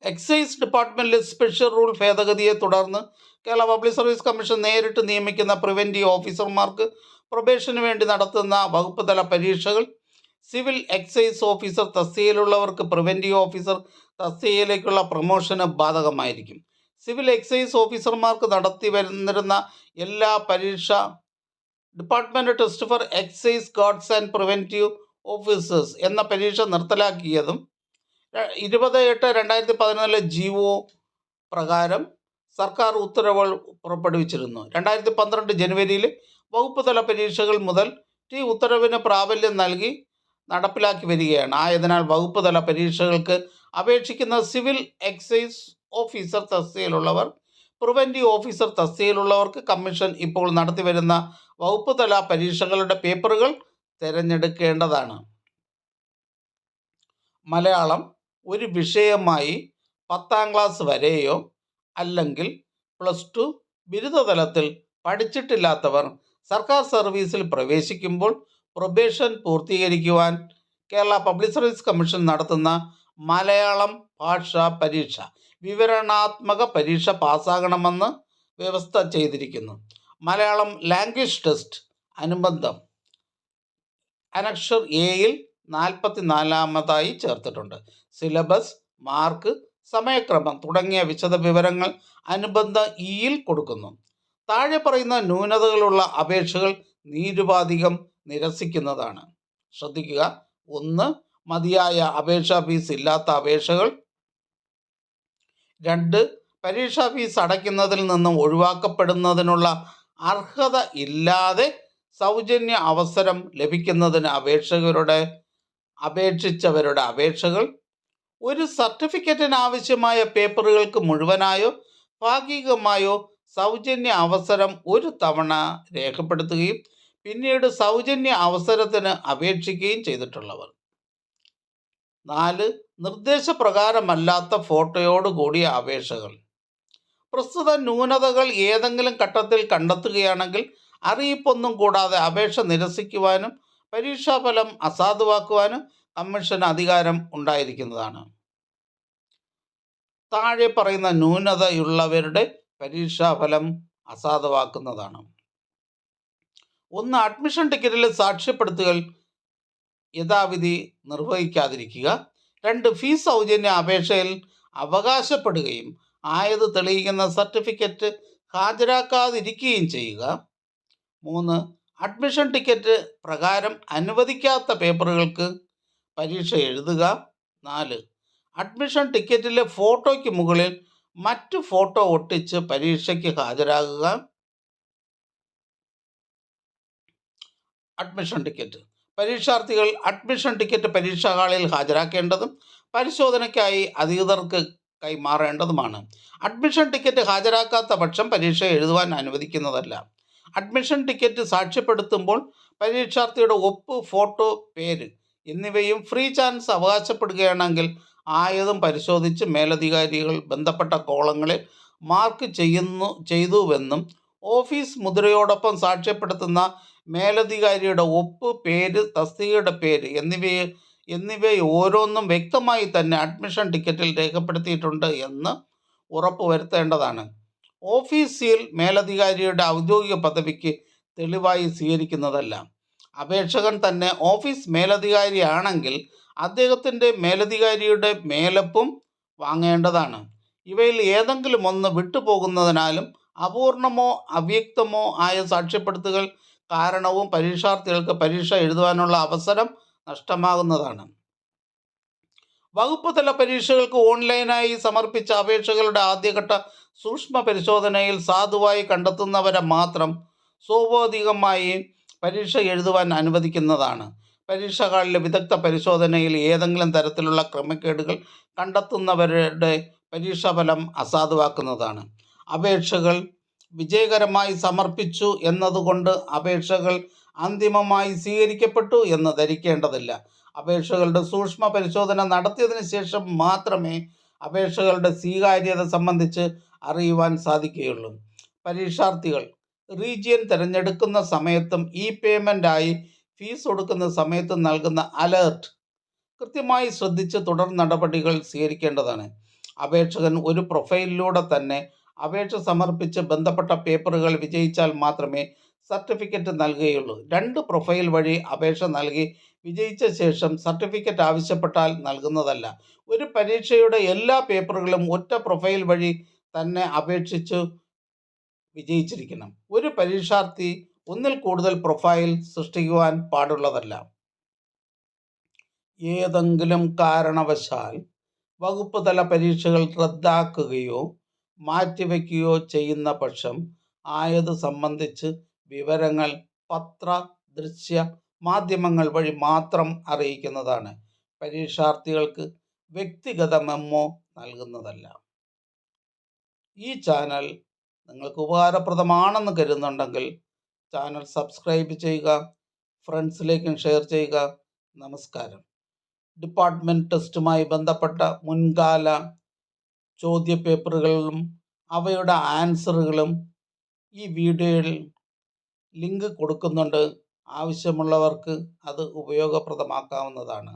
എക്സൈസ് ഡിപ്പാർട്ട്മെൻറ്റിലെ സ്പെഷ്യൽ റൂൾ ഭേദഗതിയെ തുടർന്ന് കേരള പബ്ലിക് സർവീസ് കമ്മീഷൻ നേരിട്ട് നിയമിക്കുന്ന പ്രിവൻറ്റീവ് ഓഫീസർമാർക്ക് പ്രൊബേഷന് വേണ്ടി നടത്തുന്ന വകുപ്പ് തല പരീക്ഷകൾ സിവിൽ എക്സൈസ് ഓഫീസർ തസ്തികയിലുള്ളവർക്ക് പ്രിവൻറ്റീവ് ഓഫീസർ തസ്തികയിലേക്കുള്ള പ്രൊമോഷന് ബാധകമായിരിക്കും. സിവിൽ എക്സൈസ് ഓഫീസർമാർക്ക് നടത്തി വരുന്നിരുന്ന എല്ലാ പരീക്ഷ department test for excise guards and preventive officers എന്ന പരീക്ഷ നിർത്തലാക്കിയതും 20/8/2014 GO പ്രകാരം സർക്കാർ ഉത്തരവുകൾ പുറപ്പെടുവിച്ചിരുന്നു. 2012 ജനുവരിയിൽ വകുപ്പ് തല പരീക്ഷകൾ മുതൽ ഉത്തരവിന് പ്രാബല്യം നൽകി നടപ്പിലാക്കി വരികയാണ്. ആയതിനാൽ വകുപ്പ് തല പരീക്ഷകൾക്ക് അപേക്ഷിക്കുന്ന സിവിൽ എക്സൈസ് ഓഫീസർ തസ്തികയിലുള്ളവർ, പ്രിവൻറ്റീവ് ഓഫീസർ തസ്തികയിലുള്ളവർക്ക് കമ്മീഷൻ ഇപ്പോൾ നടത്തിവരുന്ന വകുപ്പ് തല പരീക്ഷകളുടെ പേപ്പറുകൾ തിരഞ്ഞെടുക്കേണ്ടതാണ്. മലയാളം ഒരു വിഷയമായി 10ാം ക്ലാസ് വരെയോ അല്ലെങ്കിൽ +2 ബിരുദതലത്തിൽ പഠിച്ചിട്ടില്ലാത്തവർ സർക്കാർ സർവീസിൽ പ്രവേശിക്കുമ്പോൾ പ്രൊബേഷൻ പൂർത്തീകരിക്കുവാൻ കേരള പബ്ലിക് സർവീസ് കമ്മീഷൻ നടത്തുന്ന മലയാളം ഭാഷാ പരീക്ഷ വിവരണാത്മക പരീക്ഷ പാസ്സാകണമെന്ന് വ്യവസ്ഥ ചെയ്തിരിക്കുന്നു. മലയാളം ലാംഗ്വേജ് ടെസ്റ്റ് അനുബന്ധം അനക്ഷർ എയിൽ 44-ാമതായി ചേർത്തിട്ടുണ്ട്. സിലബസ്, മാർക്ക്, സമയക്രമം തുടങ്ങിയ വിശദ വിവരങ്ങൾ അനുബന്ധ ഇയിൽ കൊടുക്കുന്നു. താഴെ പറയുന്ന ന്യൂനതകളുള്ള അപേക്ഷകൾ നിരുപാധികം നിരസിക്കുന്നതാണ്. ശ്രദ്ധിക്കുക. 1. മതിയായ അപേക്ഷാ ഫീസ് ഇല്ലാത്ത അപേക്ഷകൾ. 2. പരീക്ഷാ ഫീസ് അടയ്ക്കുന്നതിൽ നിന്നും ഒഴിവാക്കപ്പെടുന്നതിനുള്ള അർഹത ഇല്ലാതെ സൗജന്യ അവസരം ലഭിക്കുന്നതിന് അപേക്ഷിച്ചവരുടെ അപേക്ഷകൾ. ഒരു സർട്ടിഫിക്കറ്റിന് ആവശ്യമായ പേപ്പറുകൾക്ക് മുഴുവനായോ ഭാഗികമായോ സൗജന്യ അവസരം ഒരു തവണ രേഖപ്പെടുത്തുകയും പിന്നീട് സൗജന്യ അവസരത്തിന് അപേക്ഷിക്കുകയും ചെയ്തിട്ടുള്ളവർ. 4. നിർദ്ദേശപ്രകാരമല്ലാത്ത ഫോട്ടോയോട് കൂടിയ അപേക്ഷകൾ. പ്രസ്തുത ന്യൂനതകൾ ഏതെങ്കിലും ഘട്ടത്തിൽ കണ്ടെത്തുകയാണെങ്കിൽ അറിയിപ്പൊന്നും കൂടാതെ അപേക്ഷ നിരസിക്കുവാനും പരീക്ഷാഫലം അസാധുവാക്കുവാനും കമ്മീഷന് അധികാരം ഉണ്ടായിരിക്കുന്നതാണ്. താഴെ പറയുന്ന ന്യൂനതയുള്ളവരുടെ പരീക്ഷാഫലം അസാധുവാക്കുന്നതാണ്. 1. അഡ്മിഷൻ ടിക്കറ്റിലെ സാക്ഷ്യപ്പെടുത്തുകൾ യഥാവിധി നിർവഹിക്കാതിരിക്കുക. 2. ഫീസ് സൗജന്യ അപേക്ഷയിൽ അവകാശപ്പെടുകയും ആയത് തെളിയിക്കുന്ന സർട്ടിഫിക്കറ്റ് ഹാജരാക്കാതിരിക്കുകയും ചെയ്യുക. 3. അഡ്മിഷൻ ടിക്കറ്റ് പ്രകാരം അനുവദിക്കാത്ത പേപ്പറുകൾക്ക് പരീക്ഷ എഴുതുക. 4. അഡ്മിഷൻ ടിക്കറ്റിലെ ഫോട്ടോയ്ക്ക് മുകളിൽ മറ്റു ഫോട്ടോ ഒട്ടിച്ച് പരീക്ഷയ്ക്ക് ഹാജരാകുക. Admission ticket. പരീക്ഷാർത്ഥികൾ അഡ്മിഷൻ ടിക്കറ്റ് പരീക്ഷാ ഹാളിൽ ഹാജരാക്കേണ്ടതും പരിശോധനയ്ക്കായി അധികൃതർക്ക് കൈമാറേണ്ടതുമാണ്. അഡ്മിഷൻ ടിക്കറ്റ് ഹാജരാക്കാത്ത പക്ഷം പരീക്ഷ എഴുതുവാൻ അനുവദിക്കുന്നതല്ല. അഡ്മിഷൻ ടിക്കറ്റ് സാക്ഷ്യപ്പെടുത്തുമ്പോൾ പരീക്ഷാർത്ഥിയുടെ ഒപ്പ്, ഫോട്ടോ, പേര് എന്നിവയും ഫ്രീ ചാൻസ് അവകാശപ്പെടുകയാണെങ്കിൽ ആയതും പരിശോധിച്ച് മേലധികാരികൾ ബന്ധപ്പെട്ട കോളങ്ങളിൽ മാർക്ക് ചെയ്തുവെന്നും ഓഫീസ് മുദ്രയോടൊപ്പം സാക്ഷ്യപ്പെടുത്തുന്ന മേലധികാരിയുടെ ഒപ്പ്, പേര്, തസ്തികയുടെ പേര് എന്നിവ ഓരോന്നും വ്യക്തമായി തന്നെ അഡ്മിഷൻ ടിക്കറ്റിൽ രേഖപ്പെടുത്തിയിട്ടുണ്ട് എന്ന് ഉറപ്പുവരുത്തേണ്ടതാണ്. ഓഫീസ് സീൽ മേലധികാരിയുടെ ഔദ്യോഗിക പദവിക്ക് തെളിവായി സ്വീകരിക്കുന്നതല്ല. അപേക്ഷകൻ തന്നെ ഓഫീസ് മേലധികാരിയാണെങ്കിൽ അദ്ദേഹത്തിൻ്റെ മേലധികാരിയുടെ മേലപ്പും വാങ്ങേണ്ടതാണ്. ഇവയിൽ ഏതെങ്കിലും ഒന്ന് വിട്ടുപോകുന്നതിനാലും അപൂർണമോ അവ്യക്തമോ ആയ സാക്ഷ്യപ്പെടുത്തുകൾ കാരണവും പരീക്ഷാർത്ഥികൾക്ക് പരീക്ഷ എഴുതുവാനുള്ള അവസരം നഷ്ടമാകുന്നതാണ്. വകുപ്പ് തല പരീക്ഷകൾക്ക് ഓൺലൈനായി സമർപ്പിച്ച അപേക്ഷകളുടെ ആദ്യഘട്ട സൂക്ഷ്മ പരിശോധനയിൽ സാധുവായി കണ്ടെത്തുന്നവരെ മാത്രം സ്വാഭാവികമായി പരീക്ഷ എഴുതുവാൻ അനുവദിക്കുന്നതാണ്. പരീക്ഷാ ഹാളിലെ വിദഗ്ധ പരിശോധനയിൽ ഏതെങ്കിലും തരത്തിലുള്ള ക്രമക്കേടുകൾ കണ്ടെത്തുന്നവരുടെ പരീക്ഷാഫലം അസാധുവാക്കുന്നതാണ്. അപേക്ഷകൾ വിജയകരമായി സമർപ്പിച്ചു എന്നതുകൊണ്ട് അപേക്ഷകൾ അന്തിമമായി സ്വീകരിക്കപ്പെട്ടു എന്ന് ധരിക്കേണ്ടതില്ല. അപേക്ഷകളുടെ സൂക്ഷ്മ പരിശോധന നടത്തിയതിനു ശേഷം മാത്രമേ അപേക്ഷകളുടെ സ്വീകാര്യത സംബന്ധിച്ച് അറിയുവാൻ സാധിക്കുകയുള്ളൂ. പരീക്ഷാർത്ഥികൾ റീജിയൻ തിരഞ്ഞെടുക്കുന്ന സമയത്തും പേയ്മെൻ്റായി ഫീസ് കൊടുക്കുന്ന സമയത്തും നൽകുന്ന അലേർട്ട് കൃത്യമായി ശ്രദ്ധിച്ച് തുടർ നടപടികൾ സ്വീകരിക്കേണ്ടതാണ്. അപേക്ഷകൻ ഒരു പ്രൊഫൈലിലൂടെ തന്നെ അപേക്ഷ സമർപ്പിച്ച് ബന്ധപ്പെട്ട പേപ്പറുകൾ വിജയിച്ചാൽ മാത്രമേ സർട്ടിഫിക്കറ്റ് നൽകുകയുള്ളൂ. 2 പ്രൊഫൈൽ വഴി അപേക്ഷ നൽകി വിജയിച്ച ശേഷം സർട്ടിഫിക്കറ്റ് ആവശ്യപ്പെട്ടാൽ നൽകുന്നതല്ല. ഒരു പരീക്ഷയുടെ എല്ലാ പേപ്പറുകളും ഒറ്റ പ്രൊഫൈൽ വഴി തന്നെ അപേക്ഷിച്ചു വിജയിച്ചിരിക്കണം. ഒരു പരീക്ഷാർത്ഥി ഒന്നിൽ കൂടുതൽ പ്രൊഫൈൽ സൃഷ്ടിക്കുവാൻ പാടുള്ളതല്ല. ഏതെങ്കിലും കാരണവശാൽ വകുപ്പ് തല പരീക്ഷകൾ റദ്ദാക്കുകയോ മാറ്റിവെക്കുകയോ ചെയ്യുന്ന പക്ഷം ആയത് സംബന്ധിച്ച് വിവരങ്ങൾ പത്ര, ദൃശ്യ മാധ്യമങ്ങൾ വഴി മാത്രം അറിയിക്കുന്നതാണ്. പരീക്ഷാർത്ഥികൾക്ക് വ്യക്തിഗത മെമ്മോ നൽകുന്നതല്ല. ഈ ചാനൽ നിങ്ങൾക്ക് ഉപകാരപ്രദമാണെന്ന് കരുതുന്നുണ്ടെങ്കിൽ ചാനൽ സബ്സ്ക്രൈബ് ചെയ്യുക, ഫ്രണ്ട്സിലേക്കും ഷെയർ ചെയ്യുക. നമസ്കാരം. ഡിപ്പാർട്ട്മെൻറ്റ് ടെസ്റ്റുമായി ബന്ധപ്പെട്ട മുൻകാല ചോദ്യപേപ്പറുകളും അവയുടെ ആൻസറുകളും ഈ വീഡിയോയിൽ ലിങ്ക് കൊടുക്കുന്നുണ്ട്. ആവശ്യമുള്ളവർക്ക് അത് ഉപയോഗപ്രദമാക്കാവുന്നതാണ്.